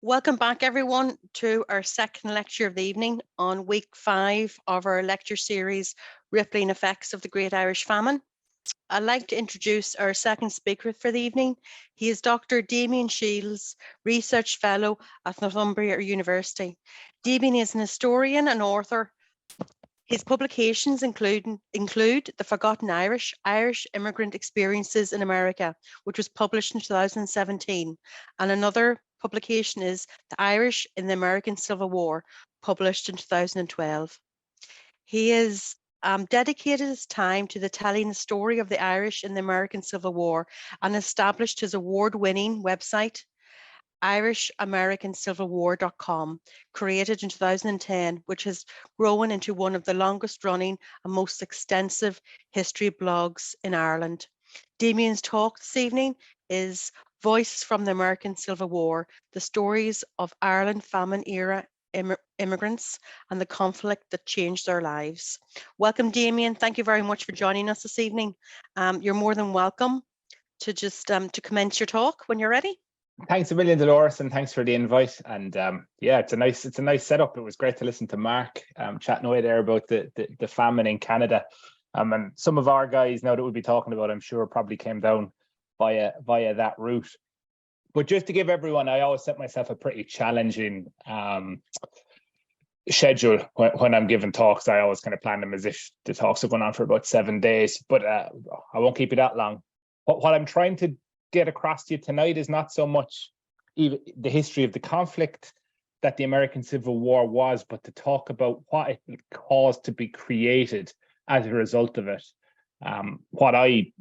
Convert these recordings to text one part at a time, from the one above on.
Welcome back, everyone, to our second lecture of the evening on week 5 of our lecture series, Rippling Effects of the Great Irish Famine. I'd like to introduce our second speaker for the evening. He is Dr. Damian Shiels, Research Fellow at Northumbria University. Damian is an historian and author. His publications include The Forgotten Irish, Irish Immigrant Experiences in America, which was published in 2017, and another publication is The Irish in the American Civil War, published in 2012. He has dedicated his time to telling the story of the Irish in the American Civil War and established his award-winning website, IrishAmericanCivilWar.com, created in 2010, which has grown into one of the longest running and most extensive history blogs in Ireland. Damian's talk this evening is Voices from the American Civil War, the stories of Ireland famine-era immigrants and the conflict that changed their lives. Welcome, Damian. Thank you very much for joining us this evening. You're more than welcome to just to commence your talk when you're ready. Thanks a million, Dolores, and thanks for the invite. And yeah, it's a nice setup. It was great to listen to Mark chatting away there about the famine in Canada. And some of our guys now that we'll be talking about, I'm sure, probably came down via that route. But just to give everyone, I always set myself a pretty challenging schedule when I'm giving talks. I always kind of plan them as if the talks are going on for about 7 days, but I won't keep you that long. What I'm trying to get across to you tonight is not so much even the history of the conflict that the American Civil War was, but to talk about what it caused to be created as a result of it. What I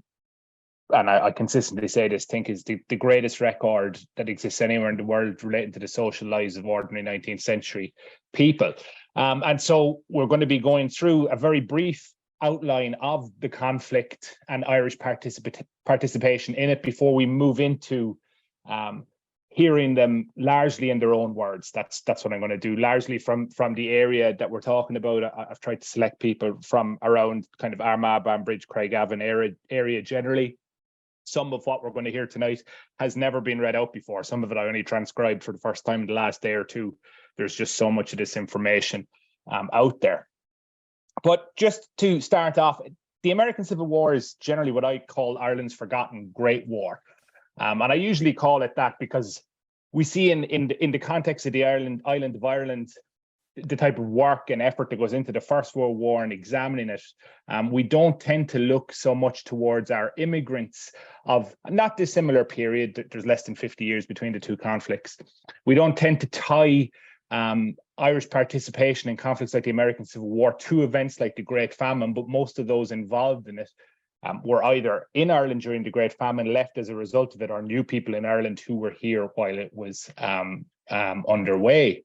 consistently say this, think is the greatest record that exists anywhere in the world relating to the social lives of ordinary 19th century people. And so we're going to be going through a very brief outline of the conflict and Irish participation in it before we move into hearing them largely in their own words. That's what I'm going to do, largely from the area that we're talking about. I've tried to select people from around kind of Armagh, Banbridge, Craigavon area generally. Some of what we're going to hear tonight has never been read out before. Some of it I only transcribed for the first time in the last day or two. There's just so much of this information out there. But just to start off, the American Civil War is generally what I call Ireland's forgotten Great War. And I usually call it that because we see in the context of the island of Ireland, the type of work and effort that goes into the First World War and examining it. We don't tend to look so much towards our immigrants of not dissimilar period. There's less than 50 years between the two conflicts. We don't tend to tie Irish participation in conflicts like the American Civil War to events like the Great Famine, but most of those involved in it were either in Ireland during the Great Famine, left as a result of it, or new people in Ireland who were here while it was underway.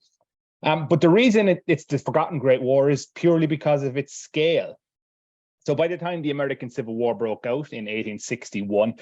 But the reason it's the forgotten Great War is purely because of its scale. So by the time the American Civil War broke out in 1861,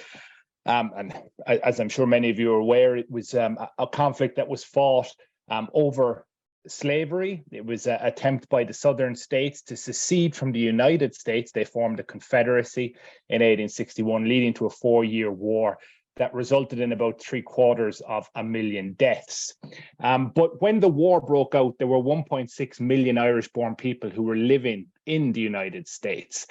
and as I'm sure many of you are aware, it was a conflict that was fought over slavery. It was an attempt by the southern states to secede from the United States. They formed a confederacy in 1861, leading to a 4-year war that resulted in about 750,000 deaths. But when the war broke out, there were 1.6 million Irish-born people who were living in the United States.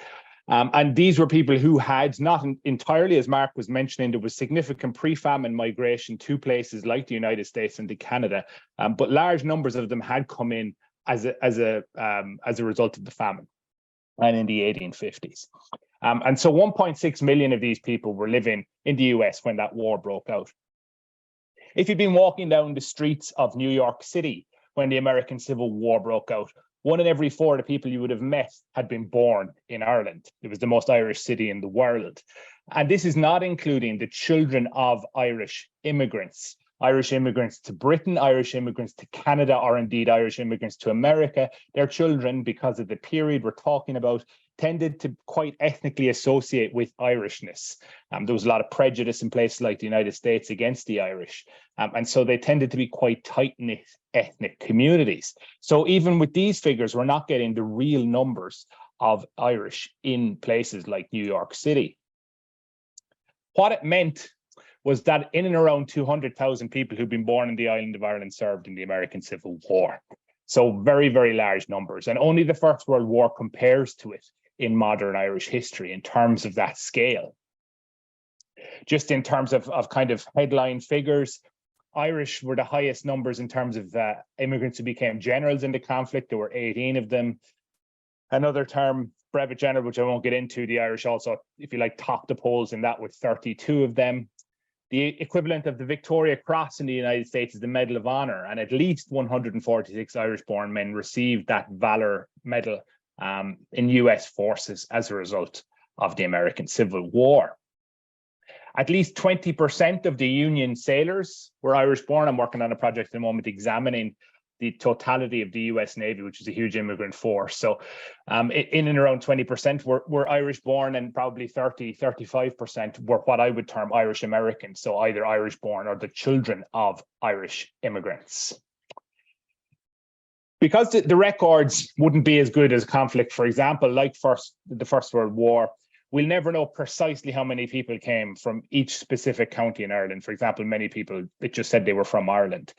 And these were people who had, not entirely, as Mark was mentioning, there was significant pre-famine migration to places like the United States and to Canada, but large numbers of them had come in as a result of the famine and in the 1850s. And so 1.6 million of these people were living in the US when that war broke out. If you'd been walking down the streets of New York City when the American Civil War broke out, 1 in every 4 of the people you would have met had been born in Ireland. It was the most Irish city in the world. And this is not including the children of Irish immigrants to Britain, Irish immigrants to Canada, or indeed Irish immigrants to America. Their children, because of the period we're talking about, tended to quite ethnically associate with Irishness. There was a lot of prejudice in places like the United States against the Irish. And so they tended to be quite tight-knit ethnic communities. So even with these figures, we're not getting the real numbers of Irish in places like New York City. What it meant was that in and around 200,000 people who'd been born in the island of Ireland served in the American Civil War. So very, very large numbers. And only the First World War compares to it in modern Irish history in terms of that scale. Just in terms of kind of headline figures, Irish were the highest numbers in terms of immigrants who became generals in the conflict. There were 18 of them. Another term, brevet general, which I won't get into, the Irish also, if you like, topped the polls in that with 32 of them. The equivalent of the Victoria Cross in the United States is the Medal of Honor, and at least 146 Irish-born men received that Valor Medal in US forces as a result of the American Civil War. At least 20% of the Union sailors were Irish-born. I'm working on a project at the moment examining the totality of the US Navy, which is a huge immigrant force. So in and around 20% were Irish-born, and probably 35% were what I would term Irish Americans, so either Irish-born or the children of Irish immigrants. Because the records wouldn't be as good as conflict, for example, like the First World War, we'll never know precisely how many people came from each specific county in Ireland. For example, many people, it just said they were from Ireland.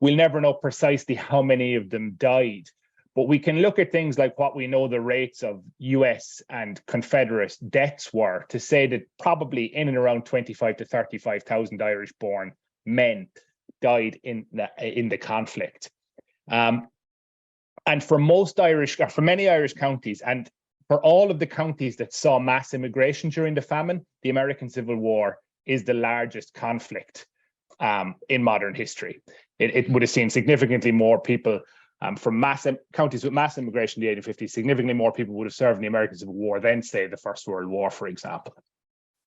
We'll never know precisely how many of them died, but we can look at things like what we know the rates of US and Confederate deaths were to say that probably in and around 25 to 35,000 Irish-born men died in the conflict. And for many Irish counties, and for all of the counties that saw mass immigration during the famine, the American Civil War is the largest conflict in modern history. It would have seen significantly more people from counties with mass immigration in the 1850s. Significantly more people would have served in the American Civil War than, say, the First World War, for example.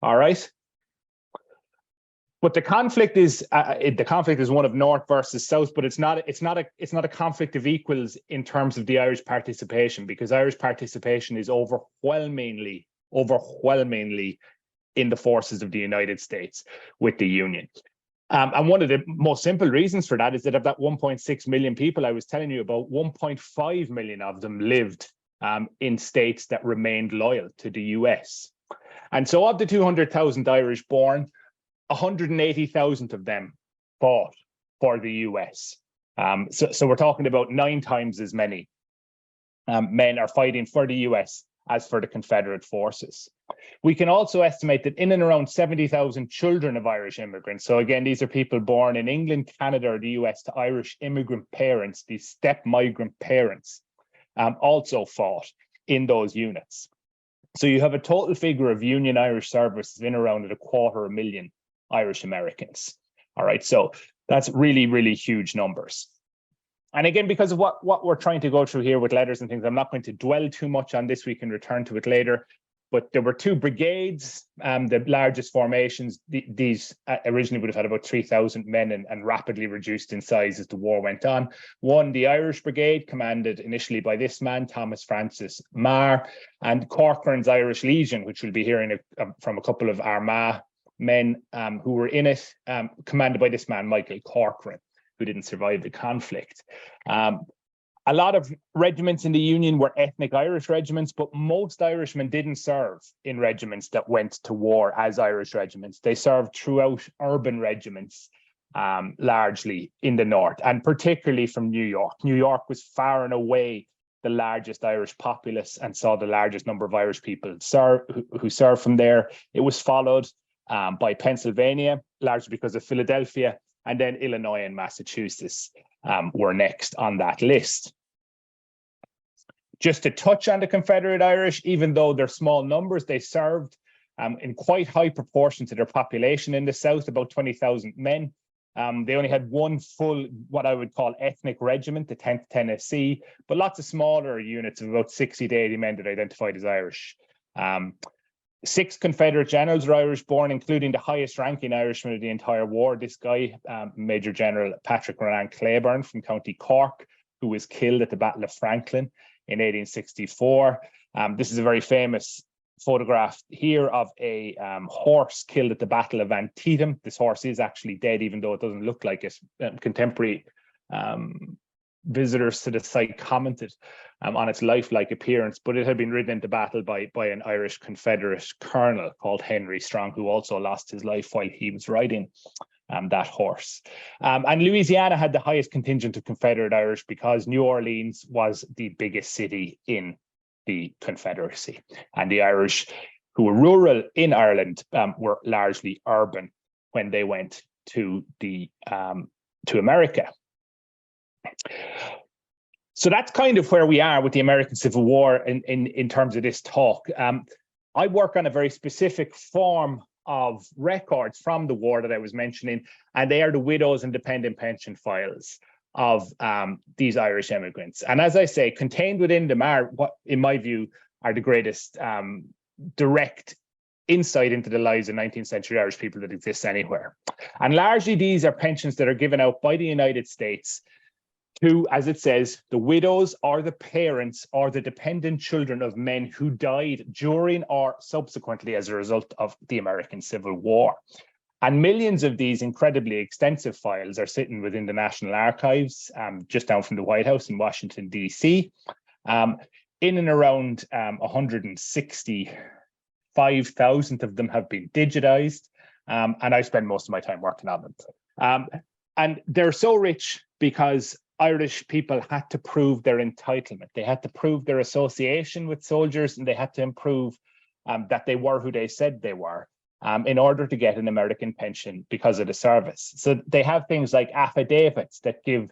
All right. But the conflict is one of North versus South, but it's not a conflict of equals in terms of the Irish participation, because Irish participation is overwhelmingly in the forces of the United States with the Union. And one of the most simple reasons for that is that of that 1.6 million people I was telling you about, 1.5 million of them lived in states that remained loyal to the US. And so of the 200,000 Irish born, 180,000 of them fought for the US. So we're talking about 9 times as many men are fighting for the US as for the Confederate forces. We can also estimate that in and around 70,000 children of Irish immigrants, so again, these are people born in England, Canada, or the US to Irish immigrant parents, these step migrant parents, also fought in those units. So you have a total figure of Union Irish services in around at 250,000 Irish Americans. All right, so that's really, really huge numbers. And again, because of what we're trying to go through here with letters and things, I'm not going to dwell too much on this. We can return to it later. But there were 2 brigades, the largest formations. These originally would have had about 3,000 men and rapidly reduced in size as the war went on. One, the Irish Brigade, commanded initially by this man, Thomas Francis Marr, and Corcoran's Irish Legion, which we'll be hearing from a couple of Armagh men who were in it, commanded by this man, Michael Corcoran, who didn't survive the conflict. A lot of regiments in the Union were ethnic Irish regiments, but most Irishmen didn't serve in regiments that went to war as Irish regiments. They served throughout urban regiments, largely in the north, and particularly from New York. New York was far and away the largest Irish populace and saw the largest number of Irish people who served from there. It was followed by Pennsylvania, largely because of Philadelphia, and then Illinois and Massachusetts were next on that list. Just to touch on the Confederate Irish, even though they're small numbers, they served in quite high proportion to their population in the South, about 20,000 men. They only had one full, what I would call ethnic regiment, the 10th Tennessee, but lots of smaller units of about 60 to 80 men that identified as Irish. 6 Confederate generals were Irish-born, including the highest-ranking Irishman of the entire war. This guy, Major General Patrick Moran Claiborne from County Cork, who was killed at the Battle of Franklin in 1864. This is a very famous photograph here of a horse killed at the Battle of Antietam. This horse is actually dead, even though it doesn't look like it. Contemporary visitors to the site commented on its lifelike appearance, but it had been ridden into battle by an Irish Confederate colonel called Henry Strong, who also lost his life while he was riding that horse. And Louisiana had the highest contingent of Confederate Irish because New Orleans was the biggest city in the Confederacy. And the Irish who were rural in Ireland were largely urban when they went to America. So that's kind of where we are with the American Civil War in terms of this talk. I work on a very specific form of records from the war that I was mentioning, and they are the widows and dependent pension files of these Irish immigrants. And as I say, contained within them are what, in my view, are the greatest direct insight into the lives of 19th century Irish people that exists anywhere. And largely these are pensions that are given out by the United States to, as it says, the widows or the parents or the dependent children of men who died during or subsequently as a result of the American Civil War. And millions of these incredibly extensive files are sitting within the National Archives, just down from the White House in Washington, D.C. In and around 165,000 of them have been digitized, and I spend most of my time working on them. And they're so rich because Irish people had to prove their entitlement. They had to prove their association with soldiers, and they had to prove that they were who they said they were in order to get an American pension because of the service. So they have things like affidavits that give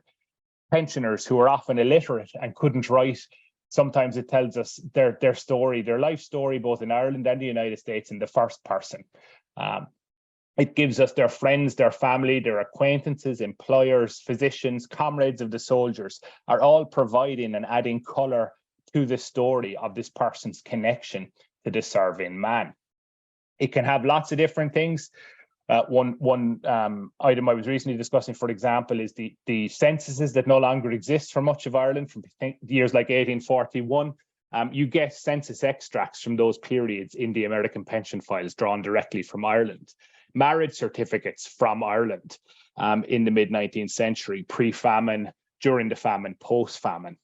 pensioners who are often illiterate and couldn't write. Sometimes it tells us their story, their life story, both in Ireland and the United States in the first person. It gives us their friends, their family, their acquaintances, employers, physicians, comrades of the soldiers are all providing and adding color to the story of this person's connection to the serving man. It can have lots of different things. One item I was recently discussing, for example, is the censuses that no longer exist for much of Ireland from years like 1841. You get census extracts from those periods in the American pension files drawn directly from Ireland. Marriage certificates from Ireland in the mid-19th century, pre-famine, during the famine, post-famine.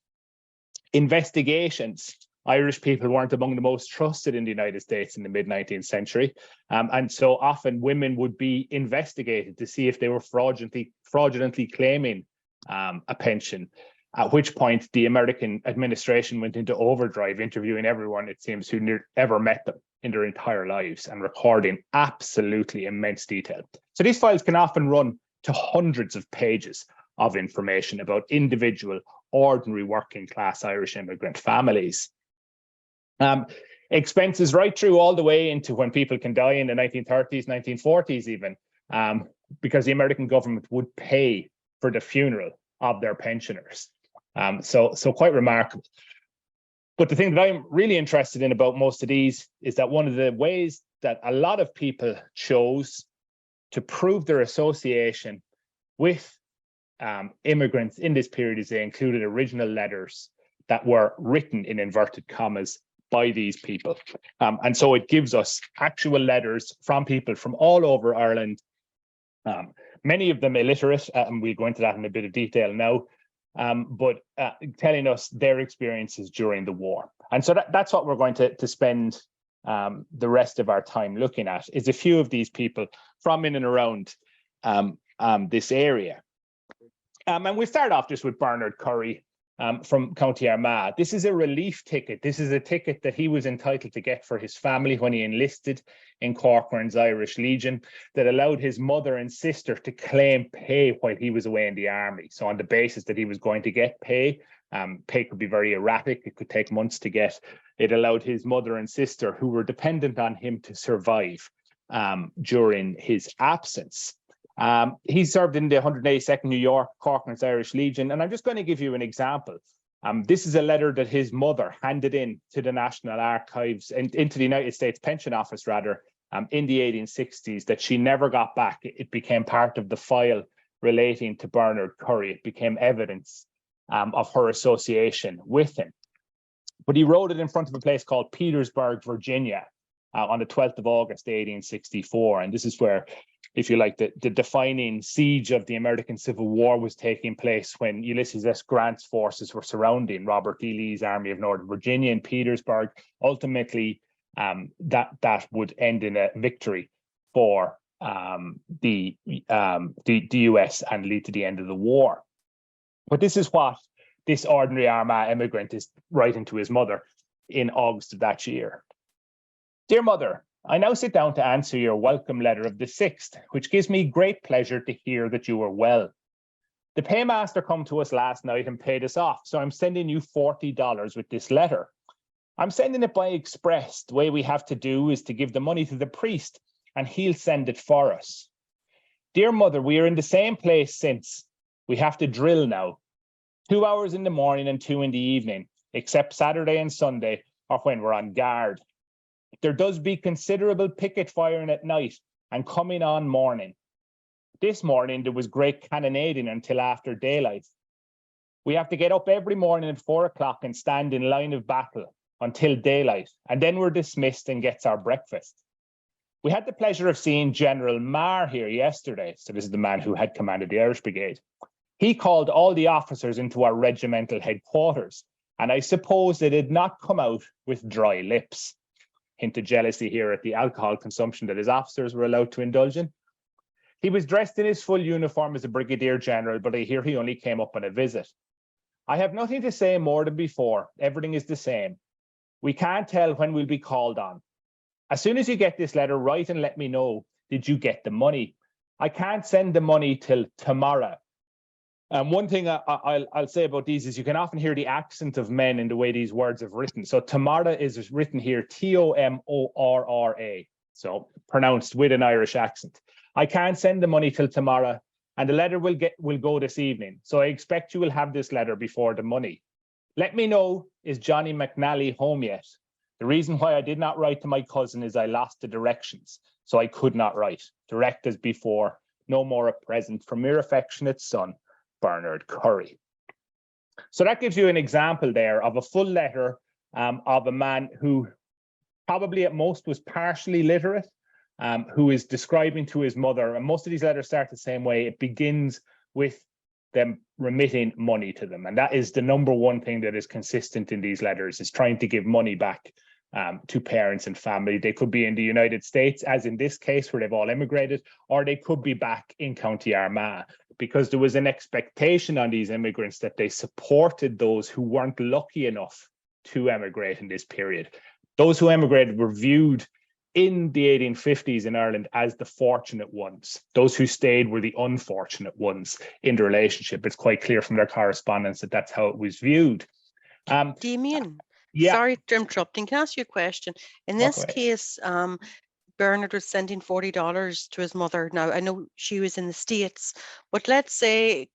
Investigations. Irish people weren't among the most trusted in the United States in the mid-19th century. And so often women would be investigated to see if they were fraudulently claiming a pension, at which point the American administration went into overdrive, interviewing everyone, it seems, who ever met them in their entire lives and recording absolutely immense detail. So these files can often run to hundreds of pages of information about individual, ordinary working class Irish immigrant families. Expenses right through all the way into when people can die in the 1930s, 1940s even, because the American government would pay for the funeral of their pensioners. So quite remarkable. But the thing that I'm really interested in about most of these is that one of the ways that a lot of people chose to prove their association with immigrants in this period is they included original letters that were written in inverted commas by these people. And so it gives us actual letters from people from all over Ireland, many of them illiterate, and we'll go into that in a bit of detail now, but telling us their experiences during the war. And so that's what we're going to spend the rest of our time looking at, is a few of these people from in and around this area. And we start off just with Bernard Curry from County Armagh. This is a relief ticket. This is a ticket that he was entitled to get for his family when he enlisted in Corcoran's Irish Legion, that allowed his mother and sister to claim pay while he was away in the army. So on the basis that he was going to get pay, pay could be very erratic. It could take months to get. It allowed his mother and sister, who were dependent on him, to survive during his absence. He served in the 182nd New York Corcoran's Irish Legion, and I'm just going to give you an example. This is a letter that his mother handed in to the National Archives, and into the United States Pension Office, rather, in the 1860s, that she never got back. It became part of the file relating to Bernard Curry. It became evidence of her association with him. But he wrote it in front of a place called Petersburg, Virginia, on the 12th of August, 1864. And this is where if you like, the defining siege of the American Civil War was taking place when Ulysses S. Grant's forces were surrounding Robert E. Lee's Army of Northern Virginia in Petersburg. Ultimately, that would end in a victory for the US and lead to the end of the war. But this is what this ordinary Armagh immigrant is writing to his mother in August of that year. Dear Mother, I now sit down to answer your welcome letter of the 6th, which gives me great pleasure to hear that you are well. The paymaster come to us last night and paid us off, so I'm sending you $40 with this letter. I'm sending it by express. The way we have to do is to give the money to the priest, and he'll send it for us. Dear Mother, we are in the same place since we have to drill now. 2 hours in the morning and 2 in the evening, except Saturday and Sunday, or when we're on guard. There does be considerable picket firing at night and coming on morning. This morning, there was great cannonading until after daylight. We have to get up every morning at 4 o'clock and stand in line of battle until daylight, and then we're dismissed and gets our breakfast. We had the pleasure of seeing General Marr here yesterday. So this is the man who had commanded the Irish Brigade. He called all the officers into our regimental headquarters, and I suppose they did not come out with dry lips. Hint of jealousy here at the alcohol consumption that his officers were allowed to indulge in. He was dressed in his full uniform as a brigadier general, but I hear he only came up on a visit. I have nothing to say more than before. Everything is the same. We can't tell when we'll be called on. As soon as you get this letter, write and let me know. Did you get the money? I can't send the money till tomorrow. One thing I'll say about these is you can often hear the accent of men in the way these words have written. So tomorrow is written here Tomorra, so pronounced with an Irish accent. I can't send the money till tomorrow, and the letter will go this evening. So I expect you will have this letter before the money. Let me know, is Johnny McNally home yet? The reason why I did not write to my cousin is I lost the directions, so I could not write. Direct as before, no more a present from your affectionate son, Bernard Curry. So that gives you an example there of a full letter of a man who probably at most was partially literate, who is describing to his mother, and most of these letters start the same way. It begins with them remitting money to them, and that is the number one thing that is consistent in these letters, is trying to give money back to parents and family. They could be in the United States, as in this case where they've all immigrated, or they could be back in County Armagh, because there was an expectation on these immigrants that they supported those who weren't lucky enough to emigrate in this period. Those who emigrated were viewed in the 1850s in Ireland as the fortunate ones. Those who stayed were the unfortunate ones in the relationship. It's quite clear from their correspondence that that's how it was viewed. Damian, yeah. Sorry to interrupting. Can I ask you a question? In this case, Bernard was sending $40 to his mother. Now, I know she was in the States, but let's say,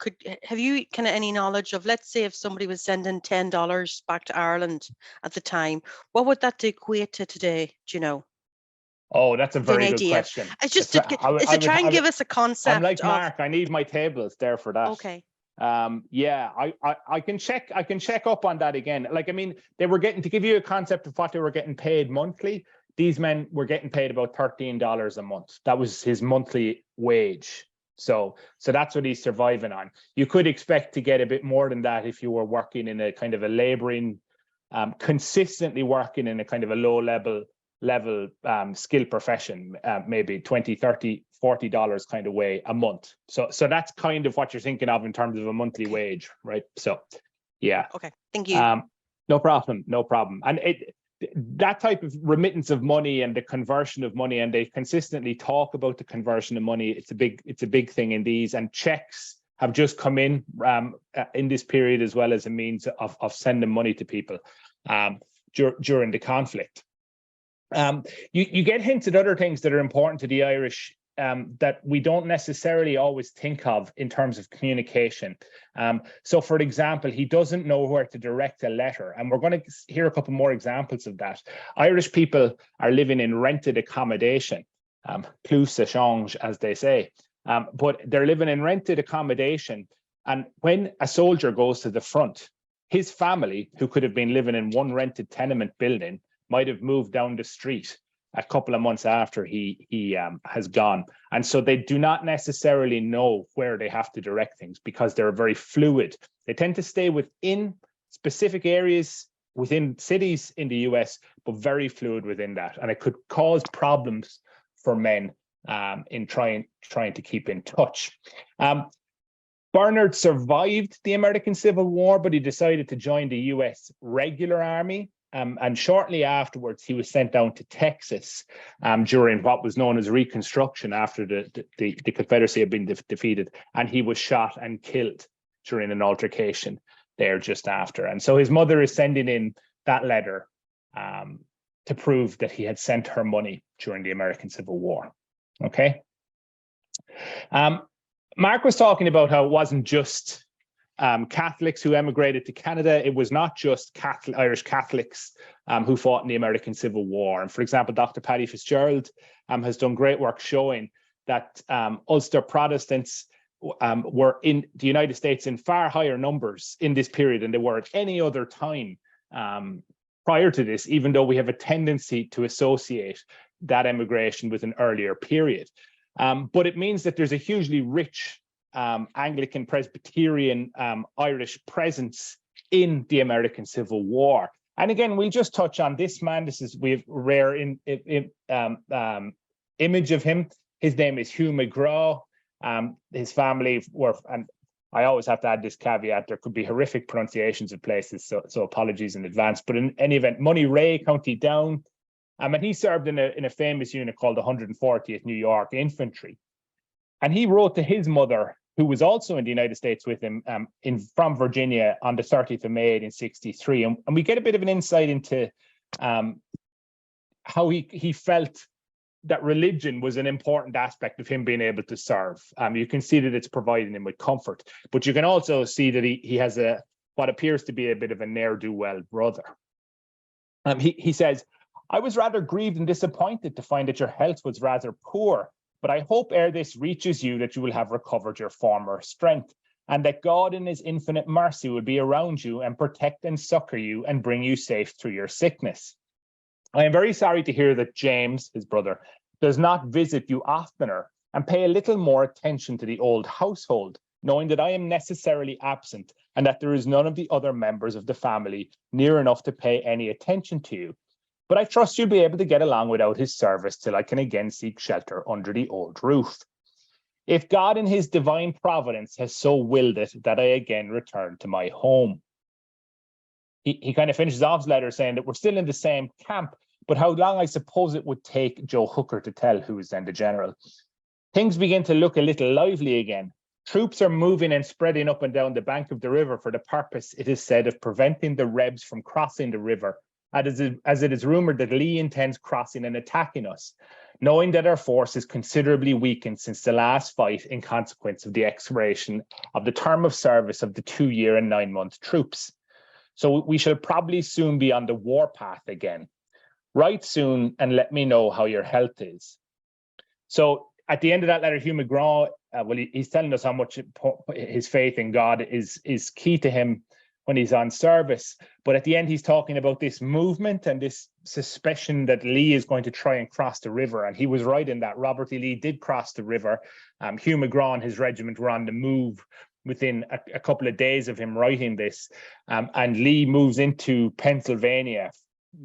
have you kind of any knowledge of, let's say if somebody was sending $10 back to Ireland at the time, what would that equate to today? Do you know? Oh, that's a very good question. It's just to try and give us a concept. I'm like Mark, I need my tables there for that. Okay. Yeah, I can check up on that again. Like, I mean, they were getting, to give you a concept of what they were getting paid monthly, these men were getting paid about $13 a month. That was his monthly wage. So that's what he's surviving on. You could expect to get a bit more than that if you were working in a kind of a laboring, consistently working in a kind of a low level skill profession, maybe $20, $30, $40 kind of way a month. So that's kind of what you're thinking of in terms of a monthly wage, right? So yeah. Okay, thank you. No problem. And that type of remittance of money and the conversion of money, and they consistently talk about the conversion of money. It's a big thing in these, and checks have just come in this period, as well as a means of sending money to people during the conflict. You get hints at other things that are important to the Irish that we don't necessarily always think of in terms of communication. So, for example, he doesn't know where to direct a letter, and we're going to hear a couple more examples of that. Irish people are living in rented accommodation, plus échange, as they say, but they're living in rented accommodation. And when a soldier goes to the front, his family, who could have been living in one rented tenement building, might have moved down the street. a couple of months after he has gone. And so they do not necessarily know where they have to direct things because they're very fluid. They tend to stay within specific areas within cities in the US, but very fluid within that. And it could cause problems for men in trying to keep in touch. Bernard survived the American Civil War, but he decided to join the US regular army. And shortly afterwards, he was sent down to Texas during what was known as Reconstruction after the Confederacy had been defeated. And he was shot and killed during an altercation there just after. And so his mother is sending in that letter to prove that he had sent her money during the American Civil War. Okay. Mark was talking about how it wasn't just Catholics who emigrated to Canada. It was not just Irish Catholics who fought in the American Civil War. And for example, Dr. Paddy Fitzgerald has done great work showing that Ulster Protestants were in the United States in far higher numbers in this period than they were at any other time prior to this, even though we have a tendency to associate that emigration with an earlier period. But it means that there's a hugely rich Anglican Presbyterian Irish presence in the American Civil War. And again, we'll just touch on this man. We have a rare image of him. His name is Hugh McGraw. His family were, and I always have to add this caveat, there could be horrific pronunciations of places, so apologies in advance. But in any event, Monterey, County Down, and he served in a famous unit called the 140th New York Infantry. And he wrote to his mother, who was also in the United States with him from Virginia on the 30th of May, 1863. And we get a bit of an insight into how he felt that religion was an important aspect of him being able to serve. You can see that it's providing him with comfort, but you can also see that he has what appears to be a bit of a ne'er-do-well brother. He says, "I was rather grieved and disappointed to find that your health was rather poor, but I hope ere this reaches you that you will have recovered your former strength, and that God in his infinite mercy will be around you and protect and succor you and bring you safe through your sickness. I am very sorry to hear that James, his brother, does not visit you oftener and pay a little more attention to the old household, knowing that I am necessarily absent and that there is none of the other members of the family near enough to pay any attention to you. But I trust you'll be able to get along without his service till I can again seek shelter under the old roof. If God in his divine providence has so willed it that I again return to my home." He kind of finishes off his letter saying that we're still in the same camp, but how long I suppose it would take Joe Hooker to tell, who is then the general. Things begin to look a little lively again. Troops are moving and spreading up and down the bank of the river for the purpose, it is said, of preventing the Rebs from crossing the river, as it is rumored that Lee intends crossing and attacking us, knowing that our force is considerably weakened since the last fight in consequence of the expiration of the term of service of the 2-year and 9-month troops. So we shall probably soon be on the warpath again. Write soon and let me know how your health is. So at the end of that letter, Hugh McGraw, he's telling us how much his faith in God is key to him when he's on service. But at the end, he's talking about this movement and this suspicion that Lee is going to try and cross the river. And he was right in that. Robert E. Lee did cross the river. Hugh McGraw and his regiment were on the move within a couple of days of him writing this. And Lee moves into Pennsylvania,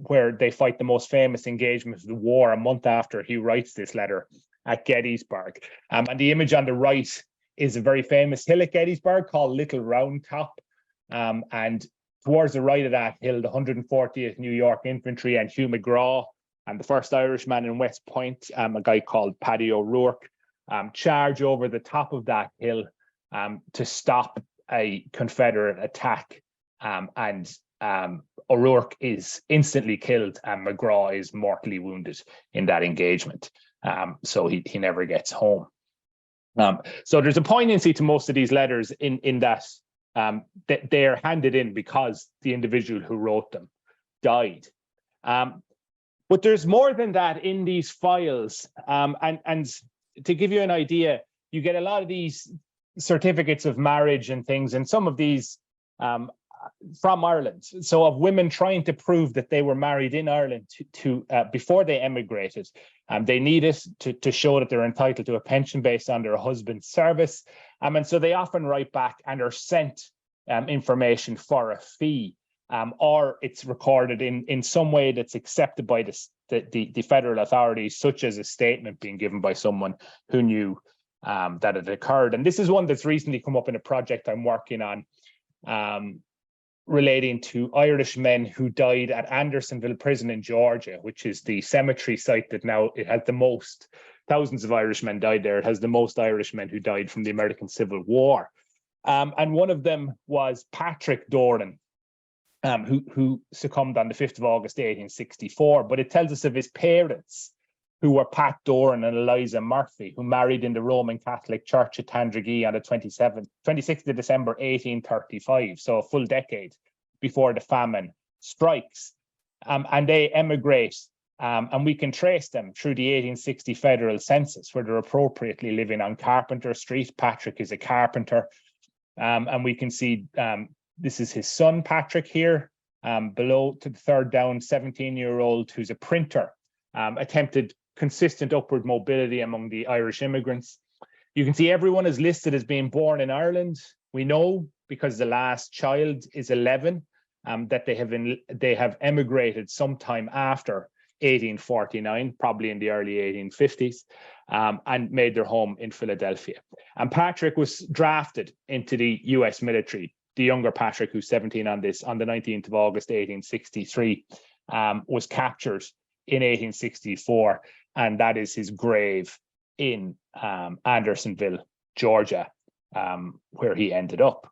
where they fight the most famous engagement of the war a month after he writes this letter at Gettysburg. And the image on the right is a very famous hill at Gettysburg called Little Round Top. And towards the right of that hill, the 140th New York Infantry and Hugh McGraw and the first Irishman in West Point, a guy called Paddy O'Rourke, charge over the top of that hill to stop a Confederate attack. And O'Rourke is instantly killed and McGraw is mortally wounded in that engagement. So he never gets home. So there's a poignancy to most of these letters in that they're handed in because the individual who wrote them died. But there's more than that in these files. And to give you an idea, you get a lot of these certificates of marriage and things, and some of these from Ireland. So of women trying to prove that they were married in Ireland before they emigrated. They needed to show that they're entitled to a pension based on their husband's service. And so they often write back and are sent information for a fee, or it's recorded in some way that's accepted by the federal authorities, such as a statement being given by someone who knew that it occurred. And this is one that's recently come up in a project I'm working on, relating to Irish men who died at Andersonville Prison in Georgia, which is the cemetery site that now it has the most, thousands of Irishmen died there. It has the most Irishmen who died from the American Civil War. And one of them was Patrick Doran, who succumbed on the 5th of August, 1864. But it tells us of his parents, who were Pat Doran and Eliza Murphy, who married in the Roman Catholic Church at Tandragee on the 26th of December, 1835, so a full decade before the famine strikes. And they emigrate, and we can trace them through the 1860 federal census, where they're appropriately living on Carpenter Street. Patrick is a carpenter, and we can see this is his son, Patrick, here, below to the third down, 17-year-old, who's a printer, attempted consistent upward mobility among the Irish immigrants. You can see everyone is listed as being born in Ireland. We know, because the last child is 11, that they have emigrated sometime after 1849, probably in the early 1850s, and made their home in Philadelphia. And Patrick was drafted into the US military. The younger Patrick, who's 17 on the 19th of August, 1863, was captured in 1864, and that is his grave in Andersonville, Georgia, where he ended up.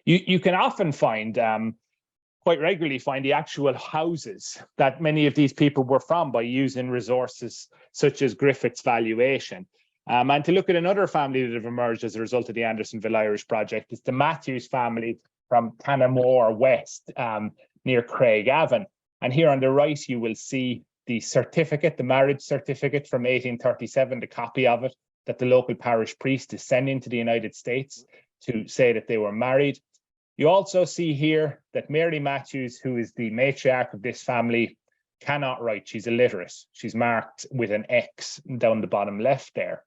You can often find, quite regularly find, the actual houses that many of these people were from by using resources such as Griffith's valuation. And to look at another family that have emerged as a result of the Andersonville Irish Project, is the Matthews family from Tanamore West, near Craigavon. And here on the right, you will see the certificate, the marriage certificate from 1837, the copy of it that the local parish priest is sending to the United States to say that they were married. You also see here that Mary Matthews, who is the matriarch of this family, cannot write. She's illiterate. She's marked with an X down the bottom left there.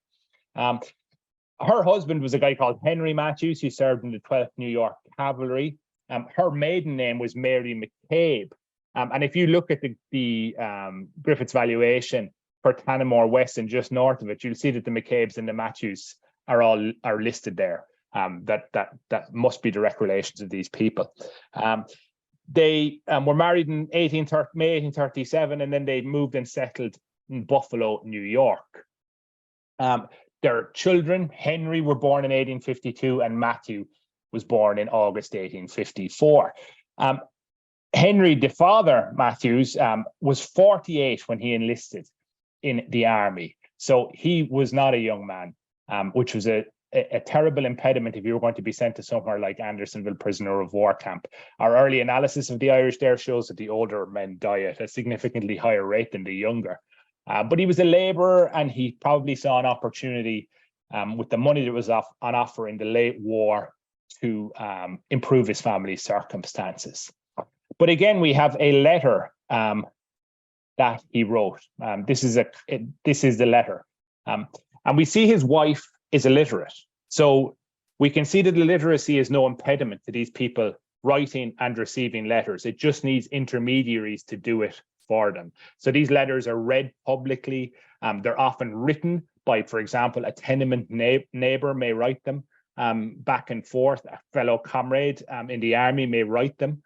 Her husband was a guy called Henry Matthews, who served in the 12th New York Cavalry. Her maiden name was Mary McCabe. And if you look at the Griffith's valuation for Tanamore West and just north of it, you'll see that the McCabes and the Matthews are listed there. That must be direct relations of these people. They were married in May 1837, and then they moved and settled in Buffalo, New York. Their children, Henry, were born in 1852, and Matthew was born in August 1854. Henry, the father, Matthews, was 48 when he enlisted in the army. So he was not a young man, which was a terrible impediment if you were going to be sent to somewhere like Andersonville Prisoner of War Camp. Our early analysis of the Irish there shows that the older men die at a significantly higher rate than the younger. But he was a labourer, and he probably saw an opportunity with the money that was on offer in the late war to improve his family's circumstances. But again, we have a letter that he wrote. This is the letter, and we see his wife is illiterate. So we can see that illiteracy is no impediment to these people writing and receiving letters. It just needs intermediaries to do it for them. So these letters are read publicly. They're often written by, for example, a tenement neighbor may write them back and forth. A fellow comrade in the army may write them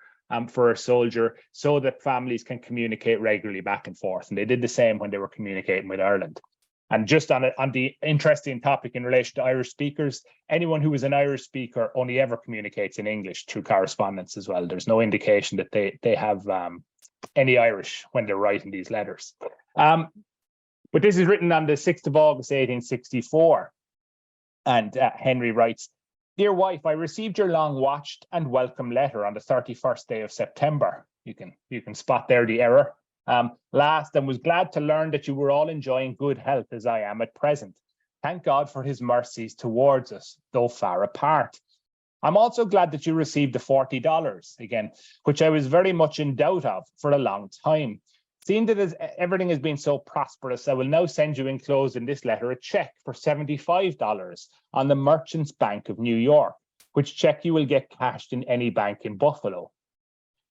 for a soldier, so that families can communicate regularly back and forth. And they did the same when they were communicating with Ireland. And just on the interesting topic in relation to Irish speakers, anyone who is an Irish speaker only ever communicates in English through correspondence as well. There's no indication that they have any Irish when they're writing these letters. But this is written on the 6th of August, 1864. And Henry writes, "Dear wife, I received your long watched and welcome letter on the 31st day of September." You can spot there the error. Last, and was glad to learn that you were all enjoying good health as I am at present. Thank God for his mercies towards us, though far apart. I'm also glad that you received the $40 again, which I was very much in doubt of for a long time. Seeing that everything has been so prosperous, I will now send you enclosed in this letter a check for $75 on the Merchants Bank of New York, which check you will get cashed in any bank in Buffalo.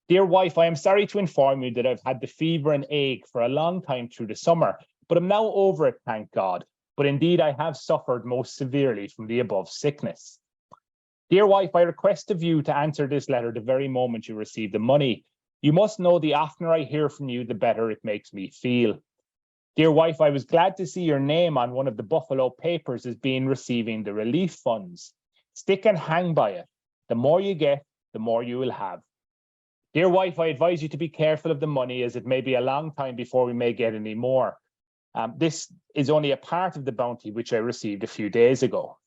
Dear wife, I am sorry to inform you that I've had the fever and ache for a long time through the summer, but I'm now over it, thank God. But indeed, I have suffered most severely from the above sickness. Dear wife, I request of you to answer this letter the very moment you receive the money. You must know the oftener I hear from you, the better it makes me feel. Dear wife, I was glad to see your name on one of the Buffalo papers as being receiving the relief funds. Stick and hang by it. The more you get, the more you will have. Dear wife, I advise you to be careful of the money, as it may be a long time before we may get any more. This is only a part of the bounty which I received a few days ago.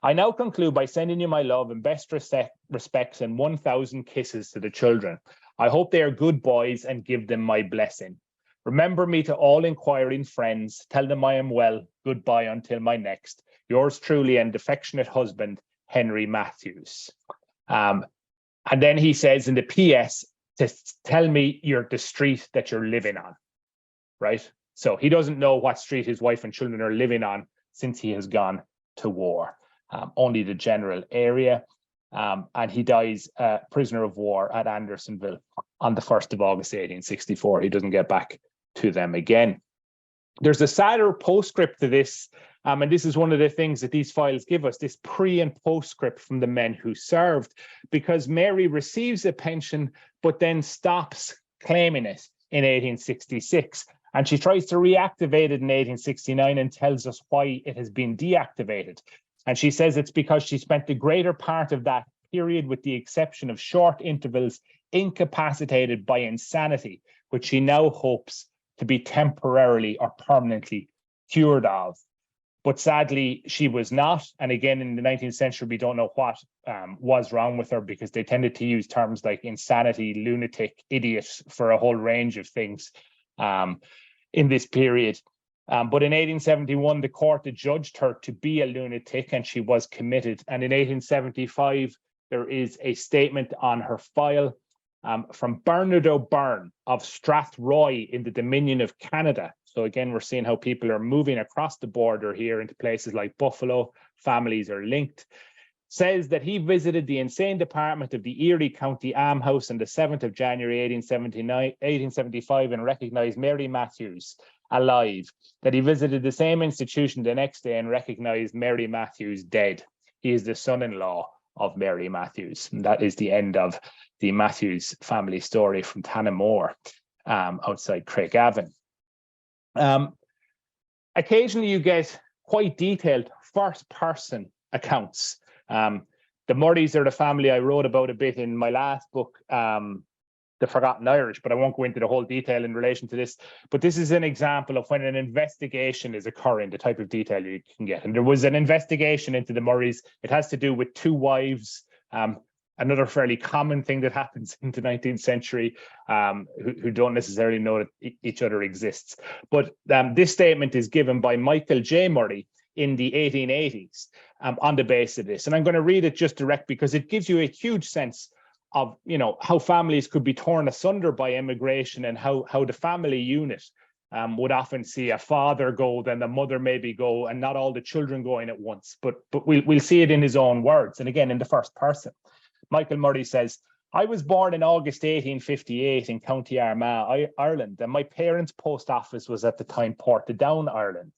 I now conclude by sending you my love and best respects and 1,000 kisses to the children. I hope they are good boys and give them my blessing. Remember me to all inquiring friends. Tell them I am well. Goodbye until my next. Yours truly and affectionate husband, Henry Matthews. And then he says in the PS to tell me the street that you're living on, right? So he doesn't know what street his wife and children are living on since he has gone to war. Only the general area. And he dies prisoner of war at Andersonville on the 1st of August, 1864. He doesn't get back to them again. There's a sadder postscript to this, and this is one of the things that these files give us, this pre and postscript from the men who served, because Mary receives a pension, but then stops claiming it in 1866. And she tries to reactivate it in 1869 and tells us why it has been deactivated. And she says it's because she spent the greater part of that period, with the exception of short intervals, incapacitated by insanity, which she now hopes to be temporarily or permanently cured of. But sadly, she was not. And again, in the 19th century, we don't know what was wrong with her, because they tended to use terms like insanity, lunatic, idiot for a whole range of things in this period. But in 1871, the court adjudged her to be a lunatic, and she was committed. And in 1875, there is a statement on her file from Bernard O'Byrne of Strathroy in the Dominion of Canada. So again, we're seeing how people are moving across the border here into places like Buffalo. Families are linked. Says that he visited the insane department of the Erie County Almshouse on the 7th of January, 1875, and recognized Mary Matthews alive. That he visited the same institution the next day and recognized Mary Matthews dead. He is the son-in-law of Mary Matthews. And that is the end of the Matthews family story from Tannamore, outside Craigavon. Occasionally you get quite detailed first-person accounts. The Murrays are the family I wrote about a bit in my last book, The Forgotten Irish, but I won't go into the whole detail in relation to this. But this is an example of when an investigation is occurring, the type of detail you can get. And there was an investigation into the Murrays. It has to do with two wives, another fairly common thing that happens in the 19th century, who don't necessarily know that each other exists. But this statement is given by Michael J. Murray in the 1880s on the basis of this. And I'm going to read it just direct, because it gives you a huge sense of, how families could be torn asunder by immigration, and how the family unit would often see a father go, then the mother maybe go, and not all the children going at once. But we'll see it in his own words, and again in the first person. Michael Murray says, I was born in August 1858 in County Armagh, Ireland, and my parents' post office was at the time Portadown, Ireland.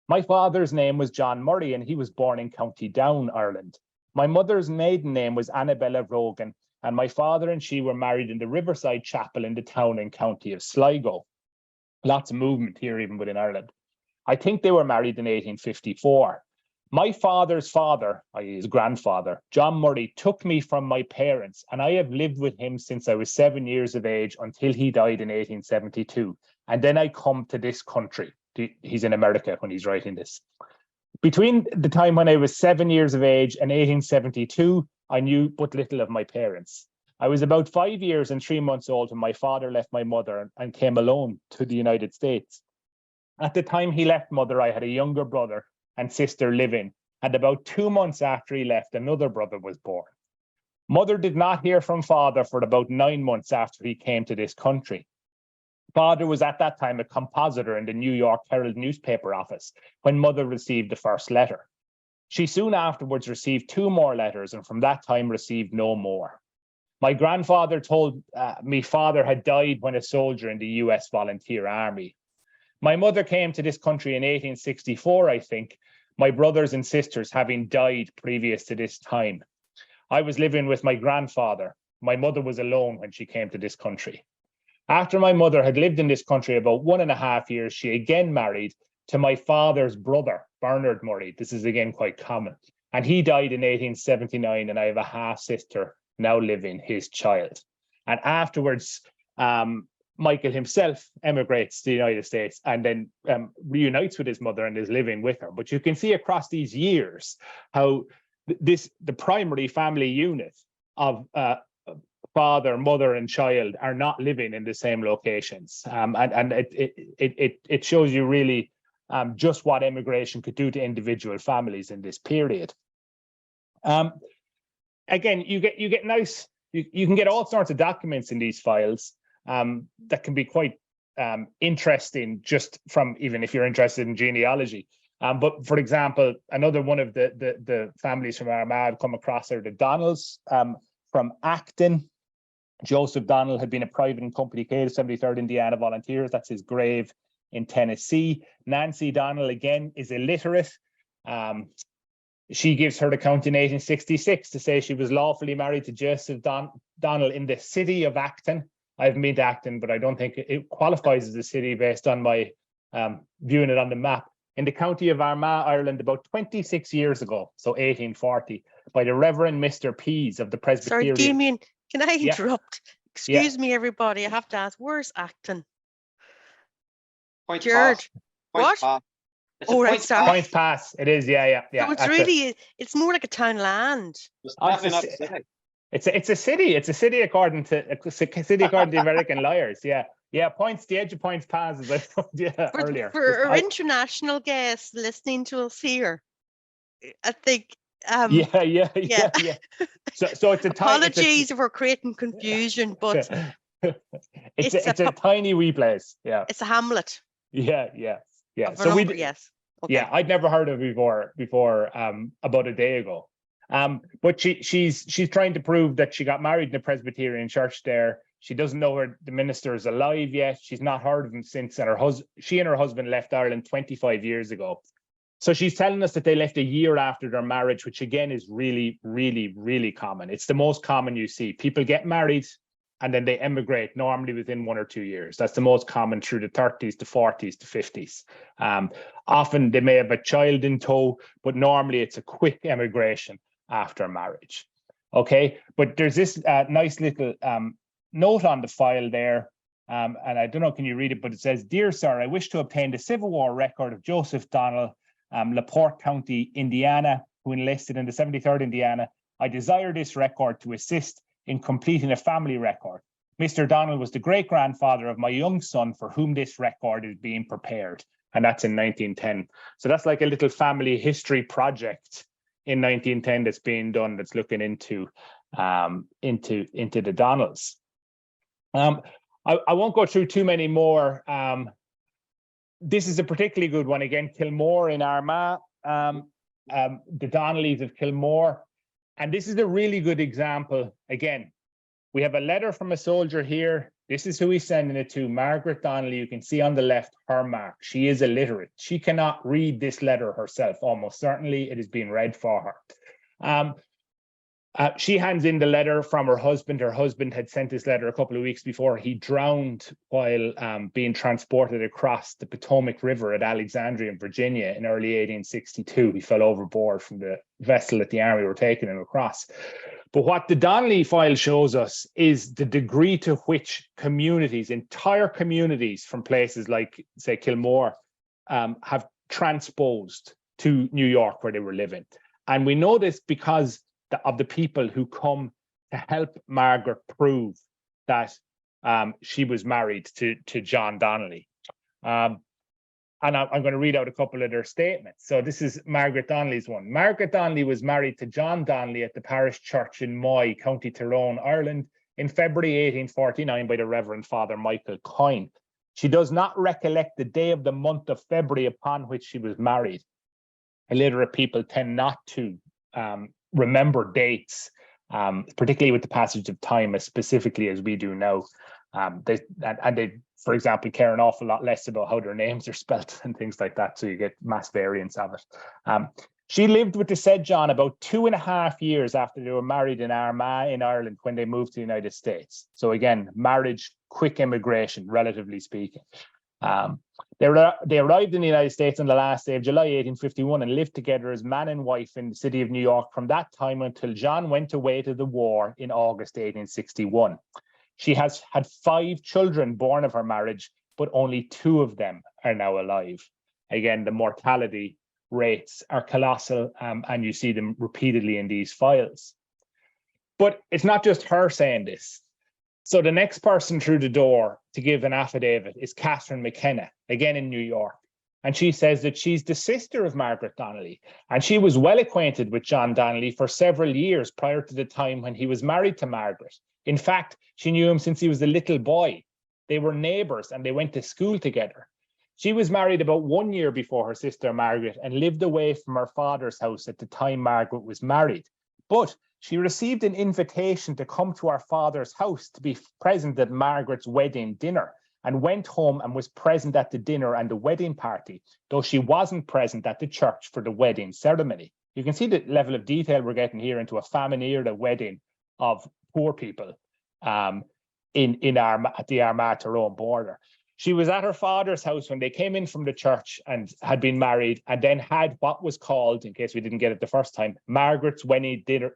My father's name was John Murray, and he was born in County Down, Ireland. My mother's maiden name was Annabella Rogan, and my father and she were married in the Riverside Chapel in the town and county of Sligo. Lots of movement here, even within Ireland. I think they were married in 1854. My father's father, i.e. his grandfather, John Murray, took me from my parents, and I have lived with him since I was 7 years of age until he died in 1872. And then I come to this country. He's in America when he's writing this. Between the time when I was 7 years of age and 1872, I knew but little of my parents. I was about 5 years and 3 months old when my father left my mother and came alone to the United States. At the time he left mother, I had a younger brother and sister living, and about 2 months after he left, another brother was born. Mother did not hear from father for about 9 months after he came to this country. Father was at that time a compositor in the New York Herald newspaper office when mother received the first letter. She soon afterwards received 2 more letters, and from that time received no more. My grandfather told me father had died when a soldier in the US Volunteer Army. My mother came to this country in 1864, I think, my brothers and sisters having died previous to this time. I was living with my grandfather. My mother was alone when she came to this country. After my mother had lived in this country about 1.5 years, she again married to my father's brother, Bernard Murray. This is again quite common. And he died in 1879, and I have a half-sister now living, his child. And afterwards, Michael himself emigrates to the United States and then reunites with his mother and is living with her. But you can see across these years how the primary family unit of father, mother, and child are not living in the same locations. And it shows you really just what immigration could do to individual families in this period. Again, you get nice, you can get all sorts of documents in these files that can be quite interesting, just from, even if you're interested in genealogy. But for example, another one of the families from Armagh I've come across are the Donnells from Acton. Joseph Donnell had been a private and company K, 73rd Indiana Volunteers. That's his grave in Tennessee. Nancy Donnell, again, is illiterate. She gives her account in 1866 to say she was lawfully married to Joseph Donnell in the city of Acton. I haven't been to Acton, but I don't think it qualifies as a city based on my viewing it on the map. In the county of Armagh, Ireland, about 26 years ago, so 1840, by the Reverend Mr. Pease of the Presbyterian. Sorry, Damian, can I interrupt? Yeah. Excuse me, everybody. I have to ask, where's Acton? Point Jared, pass. what? Pass. Oh, right, sorry. Points pass. It is, yeah. So it's really, it's more like a town land. It's a city. It's a city according to the American liars. Yeah. Points. The edge of Points Pass, as I told you earlier. For our international guests listening to us here, I think. Yeah. So it's a apologies if we're creating confusion, but it's a tiny wee place. Yeah. It's a hamlet. Yeah. So yes. Okay. Yeah, I'd never heard of it before about a day ago. But she's trying to prove that she got married in the Presbyterian church there. She doesn't know the minister is alive yet. She's not heard of him since, and she and her husband left Ireland 25 years ago. So she's telling us that they left a year after their marriage, which again is really, really, really common. It's the most common you see. People get married and then they emigrate normally within 1 or 2 years. That's the most common through the 30s to 40s to 50s. Often they may have a child in tow, but normally it's a quick emigration after marriage. Okay, but there's this nice little note on the file there. And I don't know, can you read it? But it says, "Dear sir, I wish to obtain the Civil War record of Joseph Donnell, LaPorte County, Indiana, who enlisted in the 73rd Indiana. I desire this record to assist in completing a family record. Mr. Donnell was the great-grandfather of my young son for whom this record is being prepared." And that's in 1910. So that's like a little family history project in 1910 that's being done, that's looking into the Donnells. I won't go through too many more. This is a particularly good one. Again, Kilmore in Armagh, the Donnellys of Kilmore. And this is a really good example. Again, we have a letter from a soldier here. This is who he's sending it to, Margaret Donnelly. You can see on the left her mark. She is illiterate. She cannot read this letter herself. Almost certainly it is being read for her. She hands in the letter from her husband. Her husband had sent this letter a couple of weeks before. He drowned while being transported across the Potomac River at Alexandria in Virginia in early 1862. He fell overboard from the vessel that the army were taking him across. But what the Donnelly file shows us is the degree to which communities, entire communities from places like, say, Kilmore, have transposed to New York where they were living. And we know this because of the people who come to help Margaret prove that she was married to John Donnelly. and I'm going to read out a couple of their statements. So this is Margaret Donnelly's one. Margaret Donnelly was married to John Donnelly at the parish church in Moy, County Tyrone, Ireland, in February 1849 by the Reverend Father Michael Coyne. She does not recollect the day of the month of February upon which she was married. Illiterate people tend not to remember dates, particularly with the passage of time as specifically as we do now. They, for example, care an awful lot less about how their names are spelt and things like that, so you get mass variance of it. She lived with the said John about 2.5 years after they were married in Armagh in Ireland when they moved to the United States. So again, marriage, quick immigration, relatively speaking. They arrived in the United States on the last day of July 1851 and lived together as man and wife in the city of New York from that time until John went away to the war in August 1861. She has had 5 children born of her marriage, but only 2 of them are now alive. Again, the mortality rates are colossal, and you see them repeatedly in these files. But it's not just her saying this. So the next person through the door to give an affidavit is Catherine McKenna, again in New York. And she says that she's the sister of Margaret Donnelly, and she was well acquainted with John Donnelly for several years prior to the time when he was married to Margaret. In fact, she knew him since he was a little boy. They were neighbours and they went to school together. She was married about 1 year before her sister Margaret and lived away from her father's house at the time Margaret was married. But she received an invitation to come to her father's house to be present at Margaret's wedding dinner, and went home and was present at the dinner and the wedding party, though she wasn't present at the church for the wedding ceremony. You can see the level of detail we're getting here into a famine-era wedding of poor people at the Armagh-Tyrone border. She was at her father's house when they came in from the church and had been married, and then had what was called, in case we didn't get it the first time, Margaret's wedding dinner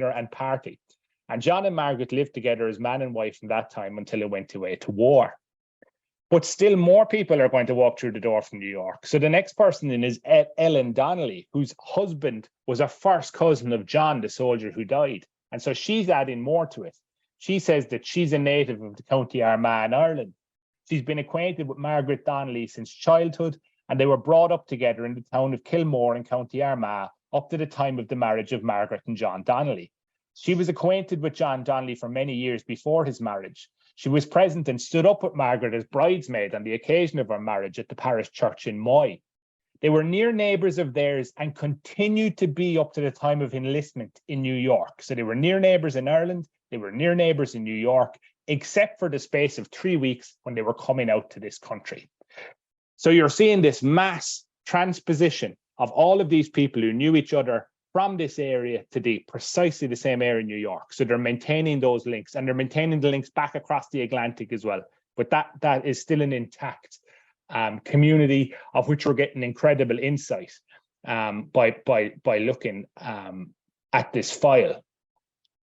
and party. And John and Margaret lived together as man and wife from that time until it went away to war. But still more people are going to walk through the door from New York. So the next person in is Ellen Donnelly, whose husband was a first cousin of John, the soldier who died. And so she's adding more to it. She says that she's a native of the County Armagh in Ireland. She's been acquainted with Margaret Donnelly since childhood, and they were brought up together in the town of Kilmore in County Armagh up to the time of the marriage of Margaret and John Donnelly. She was acquainted with John Donnelly for many years before his marriage. She was present and stood up with Margaret as bridesmaid on the occasion of her marriage at the parish church in Moy. They were near neighbours of theirs and continued to be up to the time of enlistment in New York. So they were near neighbours in Ireland, they were near neighbours in New York, except for the space of 3 weeks when they were coming out to this country. So you're seeing this mass transposition of all of these people who knew each other from this area to precisely the same area in New York. So they're maintaining those links, and they're maintaining the links back across the Atlantic as well. But that is still an intact community of which we're getting incredible insight by looking at this file.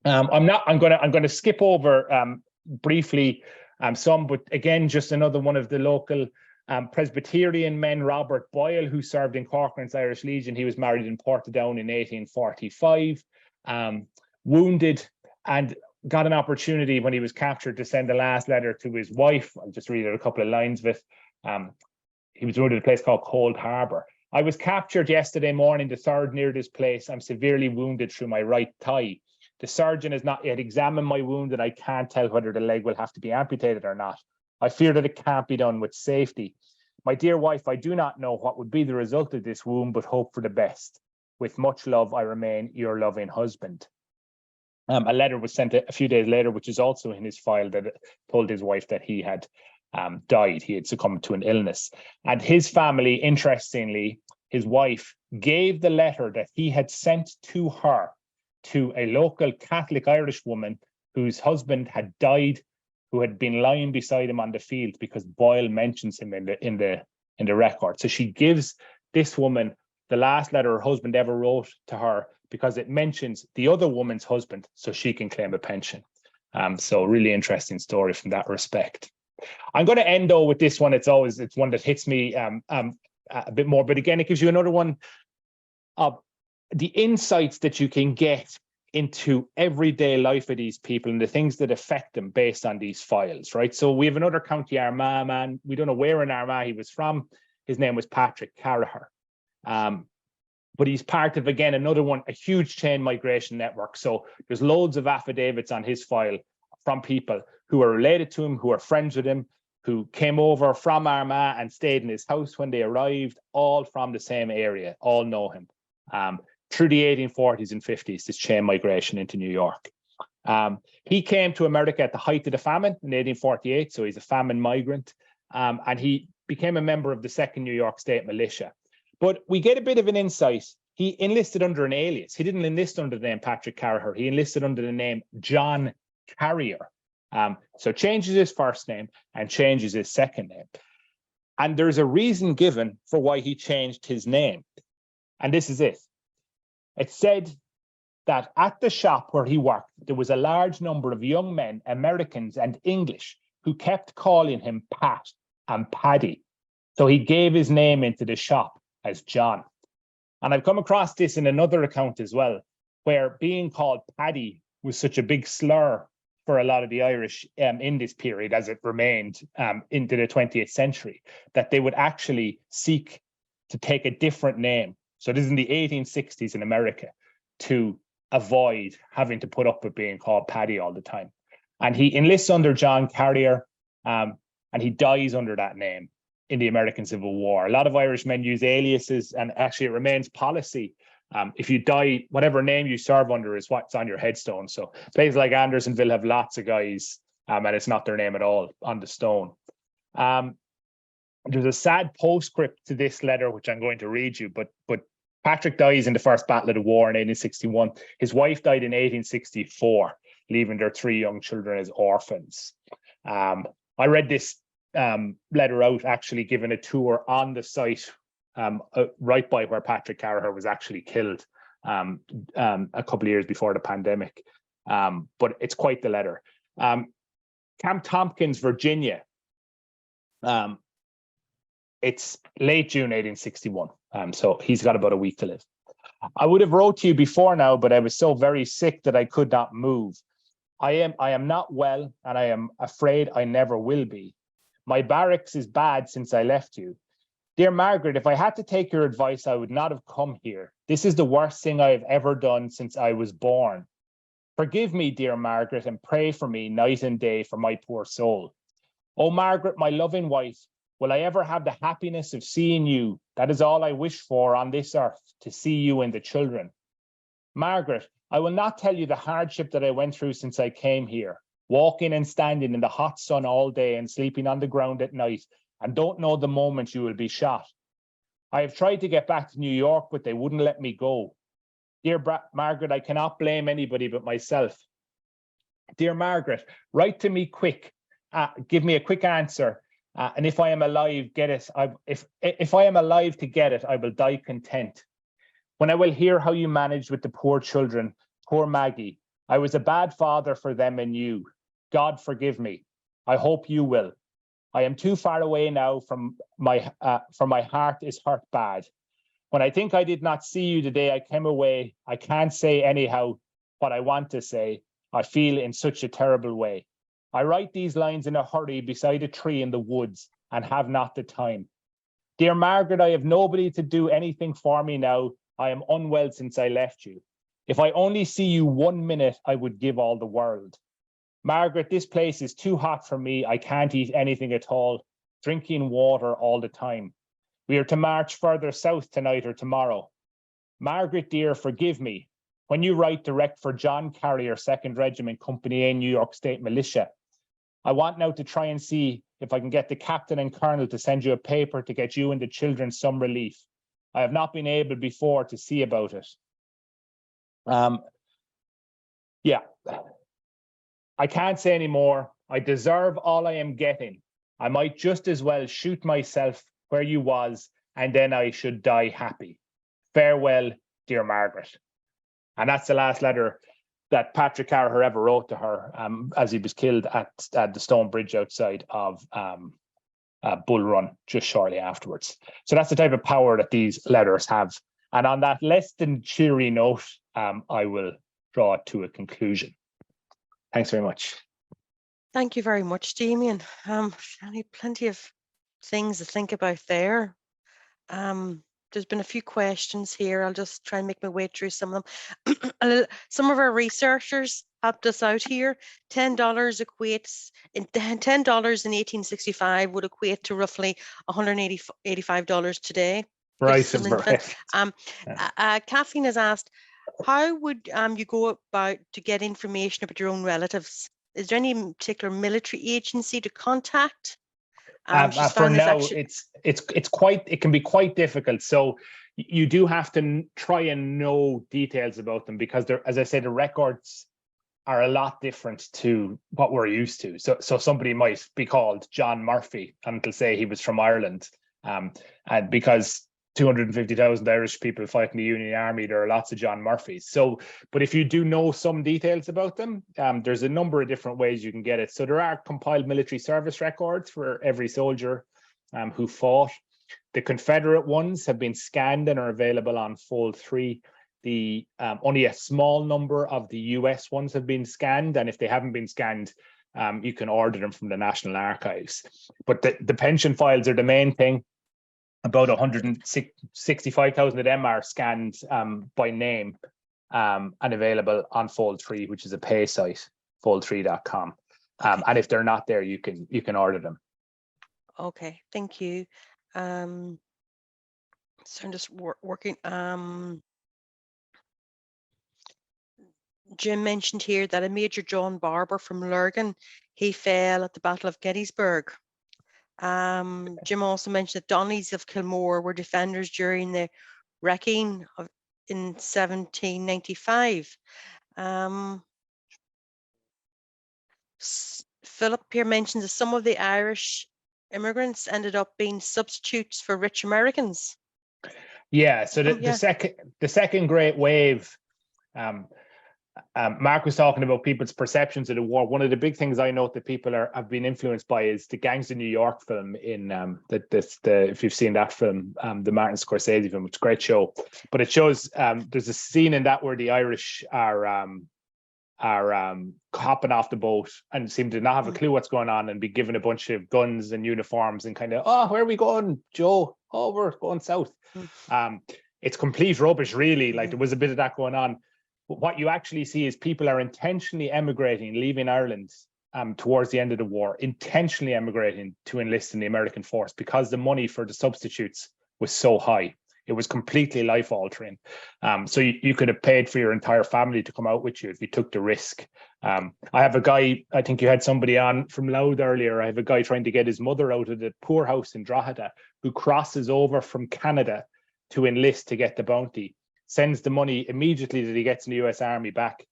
I'm going to skip over briefly some, but again, just another one of the local Presbyterian men, Robert Boyle, who served in Corcoran's Irish Legion. He was married in Portadown in 1845, wounded, and got an opportunity when he was captured to send the last letter to his wife. I'll just read out a couple of lines of it. He was wounded at a place called Cold Harbour. I was captured yesterday morning, the 3rd near this place. I'm severely wounded through my right thigh. The surgeon has not yet examined my wound, and I can't tell whether the leg will have to be amputated or not. I fear that it can't be done with safety. My dear wife, I do not know what would be the result of this wound, but hope for the best. With much love, I remain your loving husband. A letter was sent a few days later, which is also in his file, that told his wife that he had died. He had succumbed to an illness. And his family, interestingly, his wife gave the letter that he had sent to her to a local Catholic Irish woman whose husband had died, who had been lying beside him on the field, because Boyle mentions him in the record. So she gives this woman the last letter her husband ever wrote to her, because it mentions the other woman's husband, so she can claim a pension. So really interesting story from that respect. I'm going to end though with this one. It's one that hits me a bit more, but again, it gives you another one of the insights that you can get into everyday life of these people and the things that affect them based on these files, right? So we have another County Armagh man. We don't know where in Armagh he was from. His name was Patrick Carraher. But he's part of, again, another one, a huge chain migration network. So there's loads of affidavits on his file from people who are related to him, who are friends with him, who came over from Armagh and stayed in his house when they arrived, all from the same area, all know him. Through the 1840s and 50s, this chain migration into New York. He came to America at the height of the famine in 1848, so he's a famine migrant, and he became a member of the 2nd New York State Militia. But we get a bit of an insight. He enlisted under an alias. He didn't enlist under the name Patrick Carraher. He enlisted under the name John Carrier. So changes his first name and changes his second name. And there's a reason given for why he changed his name. And this is it. It said that at the shop where he worked, there was a large number of young men, Americans and English, who kept calling him Pat and Paddy. So he gave his name into the shop as John. And I've come across this in another account as well, where being called Paddy was such a big slur for a lot of the Irish in this period, as it remained into the 20th century, that they would actually seek to take a different name. So this is in the 1860s in America, to avoid having to put up with being called Paddy all the time. And he enlists under John Carrier, and he dies under that name in the American Civil War. A lot of Irish men use aliases, and actually it remains policy. If you die, whatever name you serve under is what's on your headstone. So places like Andersonville have lots of guys, and it's not their name at all on the stone. There's a sad postscript to this letter, which I'm going to read you, but Patrick dies in the First Battle of the War in 1861. His wife died in 1864, leaving their 3 young children as orphans. I read this letter out, actually given a tour on the site right by where Patrick Carraher was actually killed a couple of years before the pandemic. But it's quite the letter. Camp Tompkins, Virginia. It's late June 1861. So he's got about a week to live. I would have wrote to you before now, but I was so very sick that I could not move. I am not well, and I am afraid I never will be. My barracks is bad since I left you. Dear Margaret, if I had to take your advice, I would not have come here. This is the worst thing I have ever done since I was born. Forgive me, dear Margaret, and pray for me night and day for my poor soul. Oh, Margaret, my loving wife, will I ever have the happiness of seeing you? That is all I wish for on this earth, to see you and the children. Margaret, I will not tell you the hardship that I went through since I came here, walking and standing in the hot sun all day and sleeping on the ground at night, and don't know the moment you will be shot. I have tried to get back to New York, but they wouldn't let me go. Dear Margaret, I cannot blame anybody but myself. Dear Margaret, write to me quick. Give me a quick answer. And if I am alive, get it. If I am alive to get it, I will die content. When I will hear how you managed with the poor children, poor Maggie, I was a bad father for them and you. God forgive me. I hope you will. I am too far away now from my heart is hurt bad. When I think I did not see you the day I came away, I can't say anyhow what I want to say. I feel in such a terrible way. I write these lines in a hurry beside a tree in the woods and have not the time. Dear Margaret, I have nobody to do anything for me now. I am unwell since I left you. If I only see you 1 minute, I would give all the world. Margaret, this place is too hot for me. I can't eat anything at all, drinking water all the time. We are to march further south tonight or tomorrow. Margaret, dear, forgive me. When you write, direct for John Carrier, 2nd Regiment, Company A, New York State Militia. I want now to try and see if I can get the captain and colonel to send you a paper to get you and the children some relief. I have not been able before to see about it. Yeah, I can't say any more. I deserve all I am getting. I might just as well shoot myself where you was, and then I should die happy. Farewell, dear Margaret. And that's the last letter that Patrick Carraher ever wrote to her as he was killed at the stone bridge outside of Bull Run just shortly afterwards. So that's the type of power that these letters have. And on that less than cheery note, I will draw it to a conclusion. Thanks very much. Thank you very much, Damian. Plenty of things to think about there. There's been a few questions here. I'll just try and make my way through some of them. Some of our researchers helped us out here. $10 equates in $10 in 1865 would equate to roughly $185 today. Right. Kathleen has asked, how would you go about to get information about your own relatives? Is there any particular military agency to contact? For now, it can be quite difficult. So you do have to try and know details about them, because as I said, the records are a lot different to what we're used to. So somebody might be called John Murphy and they'll say he was from Ireland, and because 250,000 Irish people fighting the Union Army, there are lots of John Murphys. So, but if you do know some details about them, there's a number of different ways you can get it. So there are compiled military service records for every soldier who fought. The Confederate ones have been scanned and are available on Fold 3. The only a small number of the US ones have been scanned, and if they haven't been scanned, you can order them from the National Archives. But the pension files are the main thing. About 165,000 of them are scanned by name and available on Fold 3, which is a pay site, fold3.com. And if they're not there, you can order them. Okay, thank you. So I'm just working. Jim mentioned here that a Major John Barber from Lurgan, he fell at the Battle of Gettysburg. Jim also mentioned that Donnellys of Kilmore were defenders during the wrecking in 1795. Philip here mentions that some of the Irish immigrants ended up being substitutes for rich Americans. Yeah, so the second great wave, Mark was talking about people's perceptions of the war. One of the big things I note that people have been influenced by is the Gangs of New York film. If you've seen that film, the Martin Scorsese film, it's a great show. But it shows there's a scene in that where the Irish are hopping off the boat and seem to not have a clue what's going on and be given a bunch of guns and uniforms and kind of, oh, where are we going, Joe? Oh, we're going south. It's complete rubbish, really. Like, there was a bit of that going on. But what you actually see is people are intentionally emigrating, leaving Ireland towards the end of the war, intentionally emigrating to enlist in the American force because the money for the substitutes was so high. It was completely life-altering. So you could have paid for your entire family to come out with you if you took the risk. I have a guy, I think you had somebody on from Louth earlier, I have a guy trying to get his mother out of the poorhouse in Drogheda who crosses over from Canada to enlist to get the bounty, sends the money immediately that he gets in the US Army back to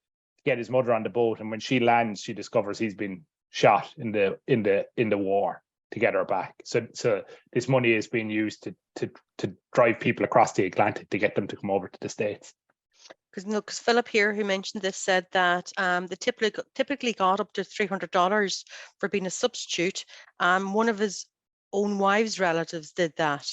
get his mother on the boat, and when she lands, she discovers he's been shot in the war to get her back. So this money is being used to drive people across the Atlantic to get them to come over to the States. Because Philip here, who mentioned this, said that they typically got up to $300 for being a substitute. One of his own wife's relatives did that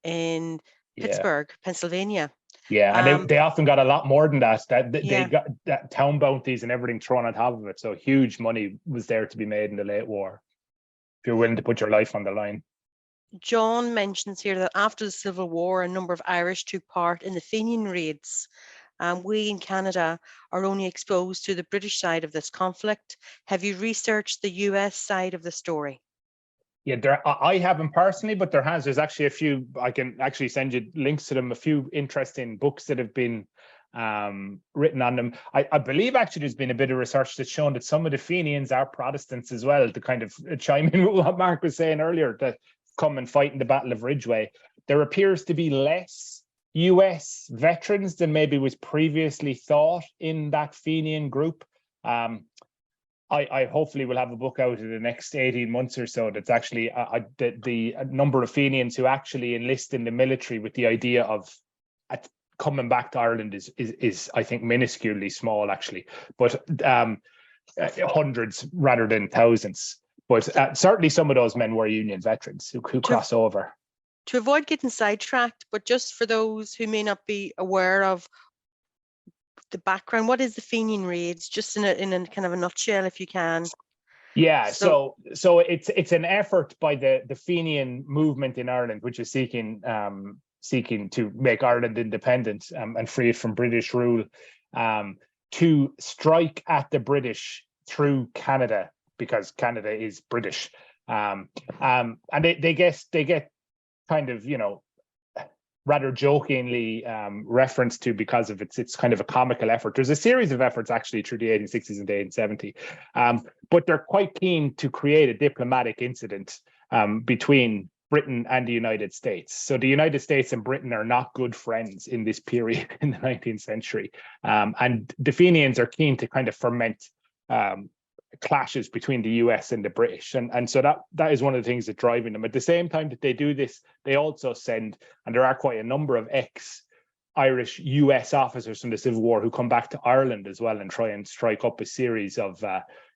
in Pittsburgh, Pennsylvania. Yeah, and they often got a lot more than that. They got that town bounties and everything thrown on top of it. So huge money was there to be made in the late war, if you're willing to put your life on the line. John mentions here that after the Civil War, a number of Irish took part in the Fenian raids. We in Canada are only exposed to the British side of this conflict. Have you researched the US side of the story? Yeah, I haven't personally, but there's actually a few. I can actually send you links to them. A few interesting books that have been written on them. I believe actually there's been a bit of research that's shown that some of the Fenians are Protestants as well, to kind of chime in with what Mark was saying earlier, to come and fight in the Battle of Ridgeway. There appears to be less US veterans than maybe was previously thought in that Fenian group. I hopefully will have a book out in the next 18 months or so that's actually the number of Fenians who actually enlist in the military with the idea of coming back to Ireland is I think minusculely small actually, but hundreds rather than thousands. But certainly some of those men were Union veterans who cross over. To avoid getting sidetracked, but just for those who may not be aware of the background? What is the Fenian Raids? Just in a kind of a nutshell, if you can. Yeah, so it's an effort by the Fenian movement in Ireland, which is seeking to make Ireland independent and free it from British rule, to strike at the British through Canada, because Canada is British, and they get kind of, you know, rather jokingly referenced to, because of it's kind of a comical effort. There's a series of efforts actually through the 1860s and the 1870s, but they're quite keen to create a diplomatic incident between Britain and the United States. So the United States and Britain are not good friends in this period in the 19th century, and the Fenians are keen to kind of ferment clashes between the US and the British, and so that is one of the things that's driving them. At the same time that they do this, they also send, and there are quite a number of ex-Irish US officers from the Civil War who come back to Ireland as well and try and strike up a series of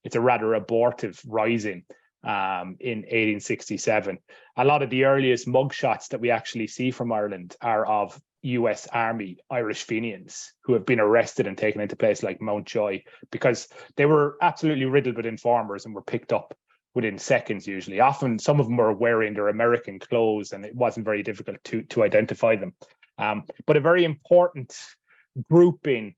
it's a rather abortive rising in 1867. A lot of the earliest mugshots that we actually see from Ireland are of US Army Irish Fenians who have been arrested and taken into places like Mountjoy, because they were absolutely riddled with informers and were picked up within seconds usually. Often some of them were wearing their American clothes and it wasn't very difficult to identify them. But a very important grouping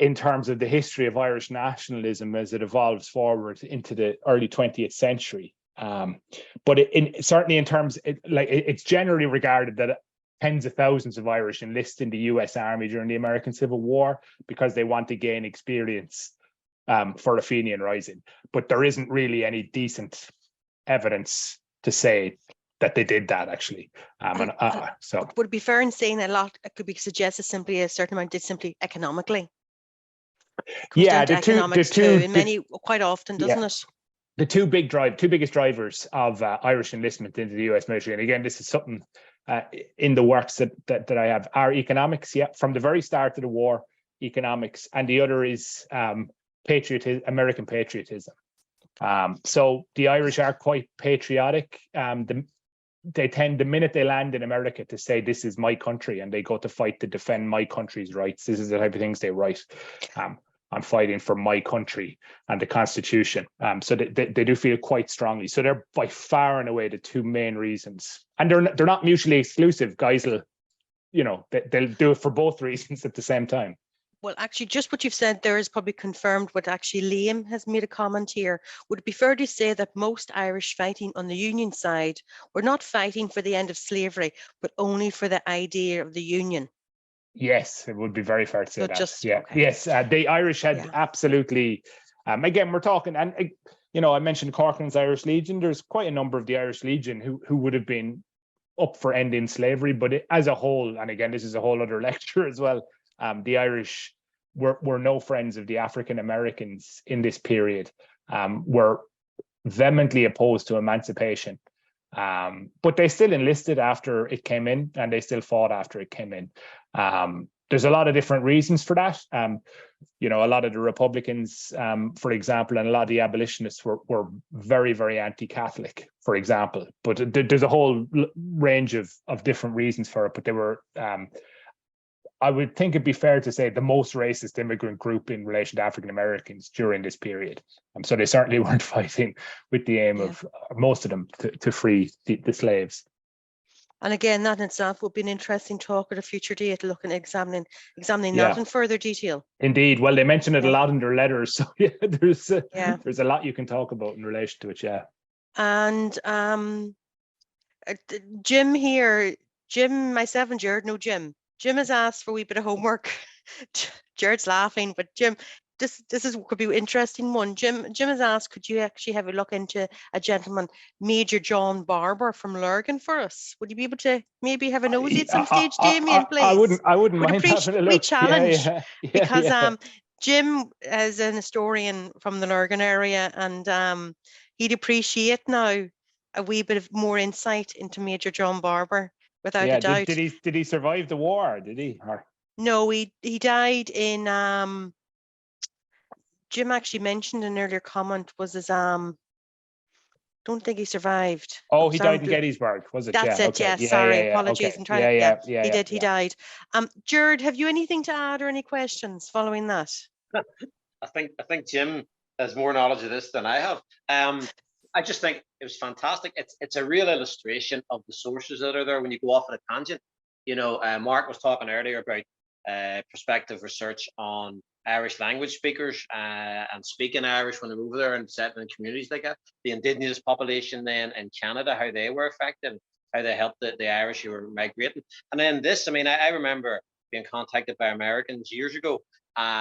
in terms of the history of Irish nationalism as it evolves forward into the early 20th century. But certainly in terms, it's generally regarded that tens of thousands of Irish enlist in the US Army during the American Civil War because they want to gain experience for a Fenian rising. But there isn't really any decent evidence to say that they did that actually. So would it be fair in saying a lot could be suggested simply a certain amount did simply economically? Yeah, quite often, doesn't it? The two biggest drivers of Irish enlistment into the US military, and again, this is something in the works that I have, are economics. Yeah, from the very start of the war, economics, and the other is American patriotism. So the Irish are quite patriotic. They tend, the minute they land in America, to say, this is my country, and they go to fight to defend my country's rights. This is the type of things they write. I'm fighting for my country and the Constitution. So they do feel quite strongly. So they're by far and away the two main reasons. And they're not mutually exclusive. Guys will, they'll do it for both reasons at the same time. Well, actually, just what you've said there is probably confirmed what actually Liam has made a comment here. Would it be fair to say that most Irish fighting on the Union side were not fighting for the end of slavery, but only for the idea of the Union? Yes, it would be very fair to say that. Okay. Yes, the Irish had absolutely, again, we're talking, and I mentioned Corcoran's Irish Legion. There's quite a number of the Irish Legion who would have been up for ending slavery, but as a whole, and again, this is a whole other lecture as well, the Irish were no friends of the African Americans in this period, were vehemently opposed to emancipation. But they still enlisted after it came in, and they still fought after it came in. There's a lot of different reasons for that. A lot of the Republicans, for example, and a lot of the abolitionists were very, very anti-Catholic, for example. But there's a whole range of different reasons for it. But they were, I would think it'd be fair to say, the most racist immigrant group in relation to African Americans during this period. So they certainly weren't fighting with the aim of, most of them, to free the slaves. And again, that in itself would be an interesting talk at a future date, looking at examining that in further detail. Indeed. Well, they mention it a lot in their letters, so there's a lot you can talk about in relation to it. Yeah. And Jim here, myself and Jared know Jim. Jim has asked for a wee bit of homework. Jared's laughing, but Jim, this could be an interesting one. Jim has asked, could you actually have a look into a gentleman, Major John Barber from Lurgan, for us? Would you be able to maybe have a nosy at some stage, Damian, please? I wouldn't mind having a look. Challenge, because Jim is an historian from the Lurgan area, and he'd appreciate now a wee bit of more insight into Major John Barber, without a doubt. Did he survive the war? Did he? No, he died in Jim actually mentioned an earlier comment was his Don't think he survived. Oh, he died in Sound- Gettysburg, was it? That's Yeah, it. okay. Yes. Sorry. Yeah. Apologies. Okay. I'm trying. He did. He Yeah. died. Jared, have you anything to add or any questions following that? I think Jim has more knowledge of this than I have. I just think it was fantastic. It's a real illustration of the sources that are there when you go off on a tangent. You know, Mark was talking earlier about prospective research on Irish language speakers and speaking Irish when they're over there and settling in communities like that. The indigenous population then in Canada, how they were affected, how they helped the Irish who were migrating. And then this, I mean, I remember being contacted by Americans years ago,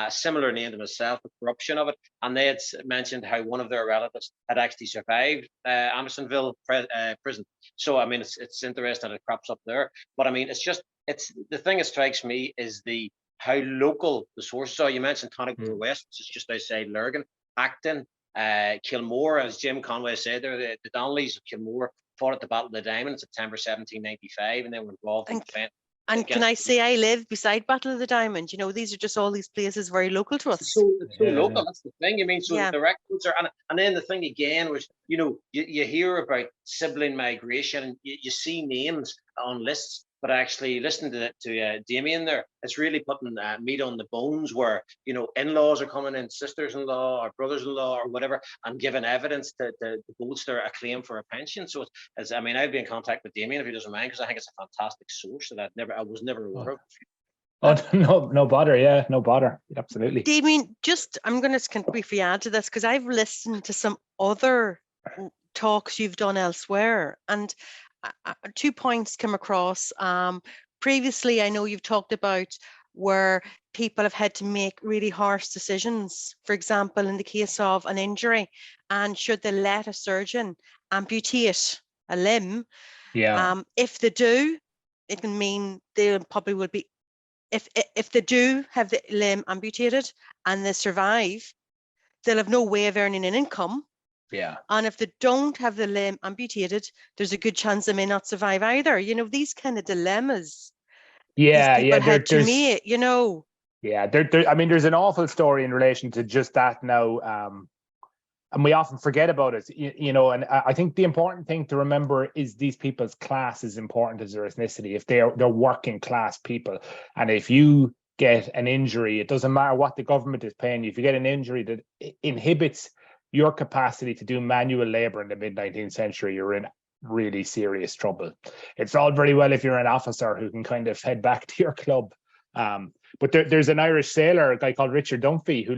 similar name to myself, the corruption of it. And they had mentioned how one of their relatives had actually survived Andersonville prison. So, I mean, it's interesting that it crops up there. But I mean, it's the thing that strikes me is how local the sources are. You mentioned Tonigg West, which is just outside Lurgan, Acton, Kilmore, as Jim Conway said there, the Donnellys of Kilmore fought at the Battle of the Diamond in September 1795, and they were involved in the And can I say I live beside Battle of the Diamond? You know, these are just all these places very local to us. It's so local. That's the thing. I mean, so the records are, and then the thing again was, you know, you hear about sibling migration, and you see names on lists, but actually listening to Damian there, it's really putting meat on the bones where, you know, in-laws are coming in, sisters-in-law or brothers-in-law or whatever, and giving evidence to bolster a claim for a pension. So it's, I mean, I'd be in contact with Damian if he doesn't mind, because I think it's a fantastic source that I was never aware of. Oh, no bother. Yeah, no bother. Absolutely. Damian, I'm going to briefly add to this, because I've listened to some other talks you've done elsewhere, and 2 points come across. Previously, I know you've talked about where people have had to make really harsh decisions. For example, in the case of an injury, and should they let a surgeon amputate a limb? If they do, it can mean they probably will be, if they do have the limb amputated and they survive, they'll have no way of earning an income. Yeah. And if they don't have the limb amputated, there's a good chance they may not survive either. You know, these kind of dilemmas. Yeah, these people had to make, you know. Yeah, I mean, there's an awful story in relation to just that now. And we often forget about it, you know, and I think the important thing to remember is these people's class is important as their ethnicity. If they're working class people, and if you get an injury, it doesn't matter what the government is paying you. If you get an injury that inhibits your capacity to do manual labor in the mid-19th century, you're in really serious trouble. It's all very well if you're an officer who can kind of head back to your club. But there's an Irish sailor, a guy called Richard Dunphy, who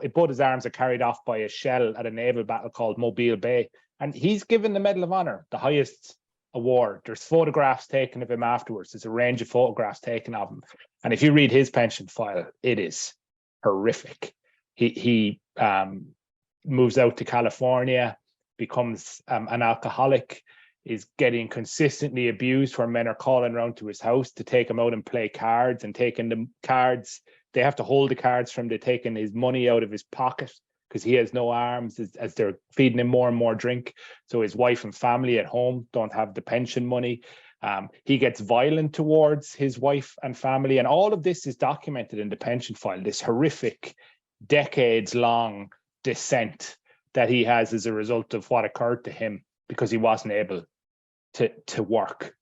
both his arms are carried off by a shell at a naval battle called Mobile Bay. And he's given the Medal of Honor, the highest award. There's photographs taken of him afterwards. There's a range of photographs taken of him. And if you read his pension file, it is horrific. He moves out to California, becomes an alcoholic, is getting consistently abused where men are calling around to his house to take him out and play cards, and taking the cards. They have to hold the cards from him, taking his money out of his pocket because he has no arms as they're feeding him more and more drink. So his wife and family at home don't have the pension money. He gets violent towards his wife and family. And all of this is documented in the pension file, this horrific decades-long descent that he has as a result of what occurred to him because he wasn't able to work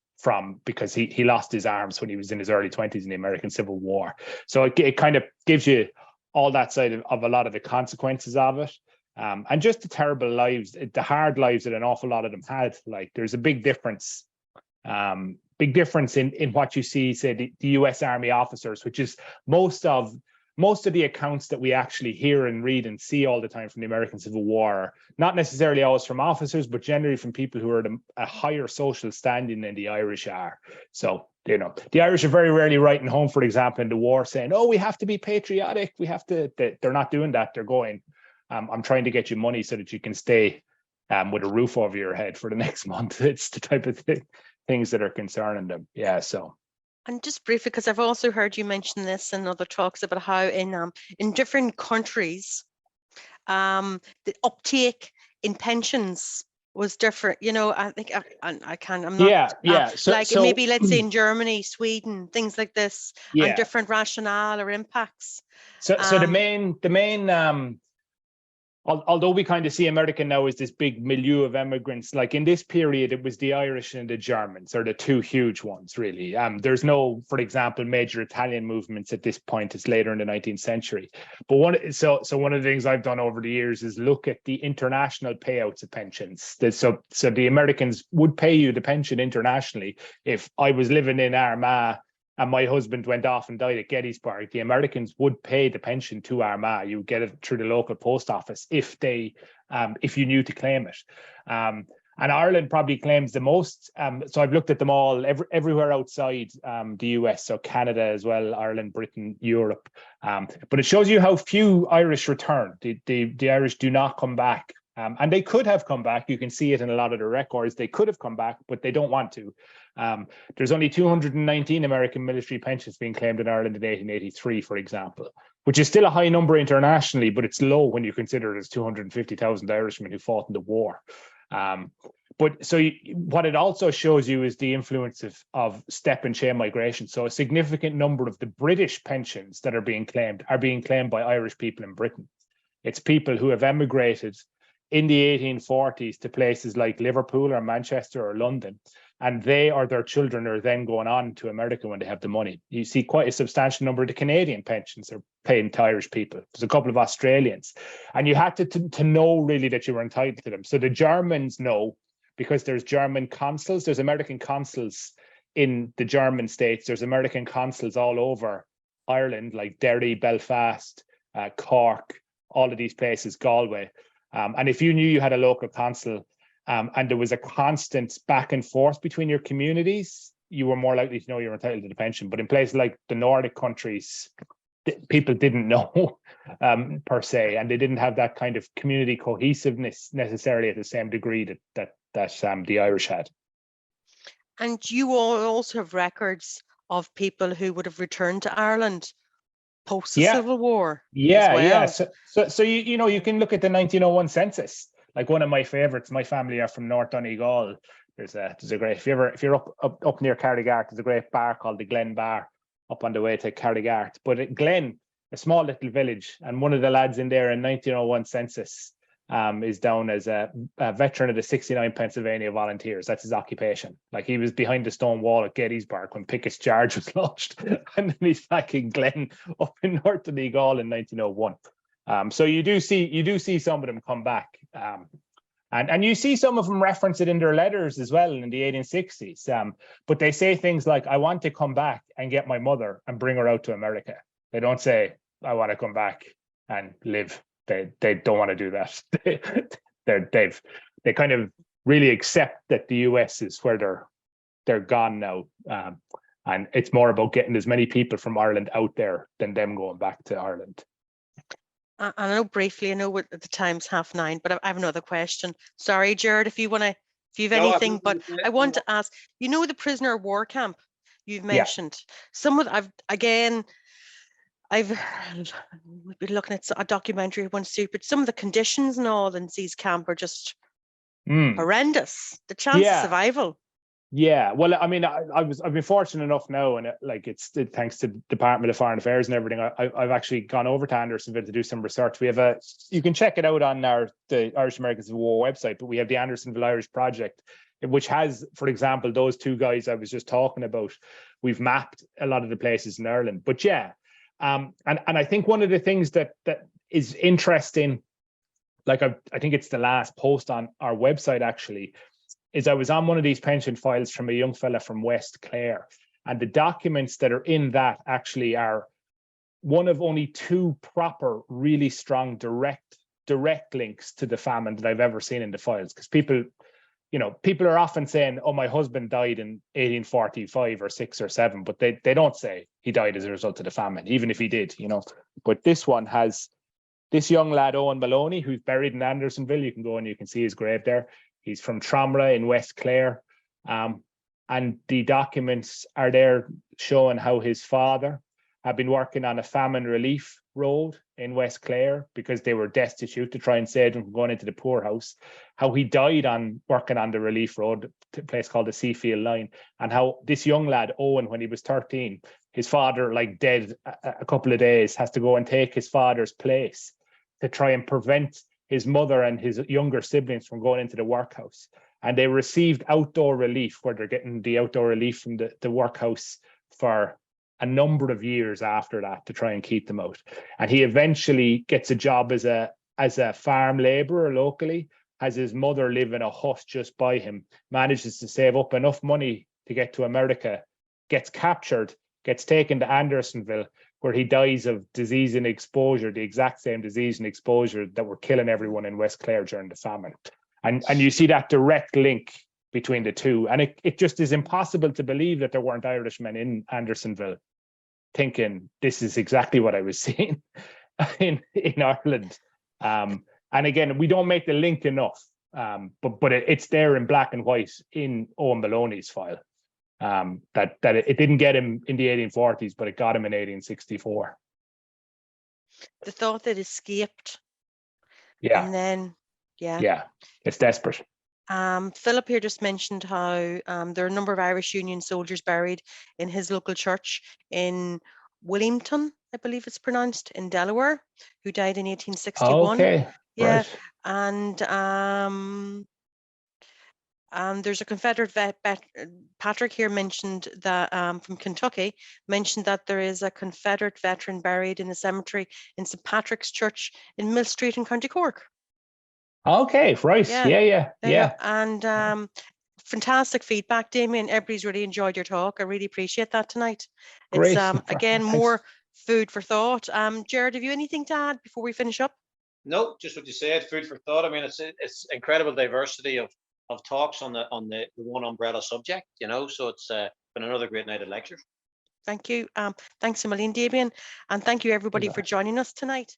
because he lost his arms when he was in his early 20s in the American Civil War. So it kind of gives you all that side of a lot of the consequences of it. And just the terrible lives, the hard lives that an awful lot of them had. Like, there's a big difference in what you see, say, the US Army officers, which is most of the accounts that we actually hear and read and see all the time from the American Civil War, not necessarily always from officers, but generally from people who are at a higher social standing than the Irish are. So, you know, the Irish are very rarely writing home, for example, in the war saying, oh, we have to be patriotic. They're not doing that. They're going, I'm trying to get you money so that you can stay with a roof over your head for the next month. It's the type of things that are concerning them. Yeah, so. And just briefly, because I've also heard you mention this in other talks about how in different countries, the uptake in pensions was different. You know, I think I'm not. So maybe let's say in Germany, Sweden, things like this, and different rationale or impacts. So the main although we kind of see America now as this big milieu of immigrants, like in this period, it was the Irish and the Germans are the two huge ones, really. There's no, for example, major Italian movements at this point. It's later in the 19th century. But one of the things I've done over the years is look at the international payouts of pensions. So the Americans would pay you the pension internationally. If I was living in Armagh and my husband went off and died at Gettysburg, the Americans would pay the pension to Armagh. You would get it through the local post office if you knew to claim it. And Ireland probably claims the most. So I've looked at them all everywhere outside the US, so Canada as well, Ireland, Britain, Europe. But it shows you how few Irish return. The Irish do not come back. And they could have come back. You can see it in a lot of the records. They could have come back, but they don't want to. There's only 219 American military pensions being claimed in Ireland in 1883, for example, which is still a high number internationally, but it's low when you consider there's 250,000 Irishmen who fought in the war. What it also shows you is the influence of step and chain migration. So a significant number of the British pensions that are being claimed by Irish people in Britain. It's people who have emigrated in the 1840s to places like Liverpool or Manchester or London, and they or their children are then going on to America when they have the money. You see quite a substantial number of the Canadian pensions are paid to Irish people. There's a couple of Australians, and you had to know really that you were entitled to them. So the Germans know, because there's German consuls, there's American consuls in the German states, there's American consuls all over Ireland, like Derry, Belfast, Cork, all of these places, Galway. And if you knew you had a local consul and there was a constant back and forth between your communities, you were more likely to know you're entitled to the pension. But in places like the Nordic countries, people didn't know per se, and they didn't have that kind of community cohesiveness necessarily at the same degree that the Irish had. And you all also have records of people who would have returned to Ireland post the Civil War. Yeah. So you can look at the 1901 census. Like one of my favorites, my family are from North Donegal. There's a great, if you're up near Carraher, there's a great bar called the Glen Bar up on the way to Carraher. But at Glen, a small little village, and one of the lads in there in 1901 census is down as a veteran of the 69 Pennsylvania Volunteers. That's his occupation. Like he was behind the stone wall at Gettysburg when Pickett's charge was launched, and then he's back in Glen up in North Donegal in 1901. So you do see some of them come back, and you see some of them reference it in their letters as well in the 1860s. But they say things like, "I want to come back and get my mother and bring her out to America." They don't say, "I want to come back and live." They don't want to do that. They kind of really accept that the US is where they're gone now, and it's more about getting as many people from Ireland out there than them going back to Ireland. I know briefly, I know at the time's 9:30, but I have another question. Sorry, Jared, if you have anything, but I want to ask, the prisoner of war camp you've mentioned. I've been looking at a documentary once too, but some of the conditions and all in these camp are just horrendous. The chance of survival. Yeah, well, I mean, I've been fortunate enough now, and it's thanks to the Department of Foreign Affairs and everything. I've actually gone over to Andersonville to do some research. We have you can check it out on the Irish Americans of War website, but we have the Andersonville Irish Project, which has, for example, those two guys I was just talking about. We've mapped a lot of the places in Ireland, but yeah. And I think one of the things that is interesting, like I think it's the last post on our website actually, is I was on one of these pension files from a young fella from West Clare, and the documents that are in that actually are one of only two proper, really strong direct links to the famine that I've ever seen in the files. Because people are often saying, "Oh, my husband died in 1845 or 6 or 7," but they don't say he died as a result of the famine, even if he did, But this one has this young lad, Owen Maloney, who's buried in Andersonville. You can go and you can see his grave there. He's from Tromra in West Clare. And the documents are there showing how his father had been working on a famine relief road in West Clare because they were destitute, to try and save them from going into the poorhouse. How he died on working on the relief road, a place called the Seafield Line, and how this young lad, Owen, when he was 13, his father, like dead a couple of days, has to go and take his father's place to try and prevent his mother and his younger siblings from going into the workhouse. And they received outdoor relief, where they're getting the outdoor relief from the workhouse for a number of years after that to try and keep them out. And he eventually gets a job as a farm laborer locally, has his mother live in a hut just by him, manages to save up enough money to get to America, gets captured, gets taken to Andersonville, where he dies of disease and exposure, the exact same disease and exposure that were killing everyone in West Clare during the famine. And you see that direct link between the two. And it just is impossible to believe that there weren't Irishmen in Andersonville thinking, this is exactly what I was seeing in Ireland. And again, we don't make the link enough, but it's there in black and white in Owen Maloney's file. That it didn't get him in the 1840s, but it got him in 1864. The thought that escaped. Yeah. And then, yeah, it's desperate. Philip here just mentioned how there are a number of Irish Union soldiers buried in his local church in Williamton, I believe it's pronounced, in Delaware, who died in 1861. Okay. Yeah, right. and there's a Confederate vet, Patrick here mentioned that from Kentucky, mentioned that there is a Confederate veteran buried in the cemetery in St. Patrick's Church in Mill Street in County Cork. Okay, right. Yeah. And fantastic feedback, Damian. Everybody's really enjoyed your talk. I really appreciate that tonight. Great. It's again Thanks. more food for thought. Jared, have you anything to add before we finish up? No, just what you said, food for thought. I mean, it's incredible diversity of talks on the one umbrella subject, you know, so it's been another great night of lectures. Thank you. Thanks a million, Damian, and thank you everybody for joining us tonight.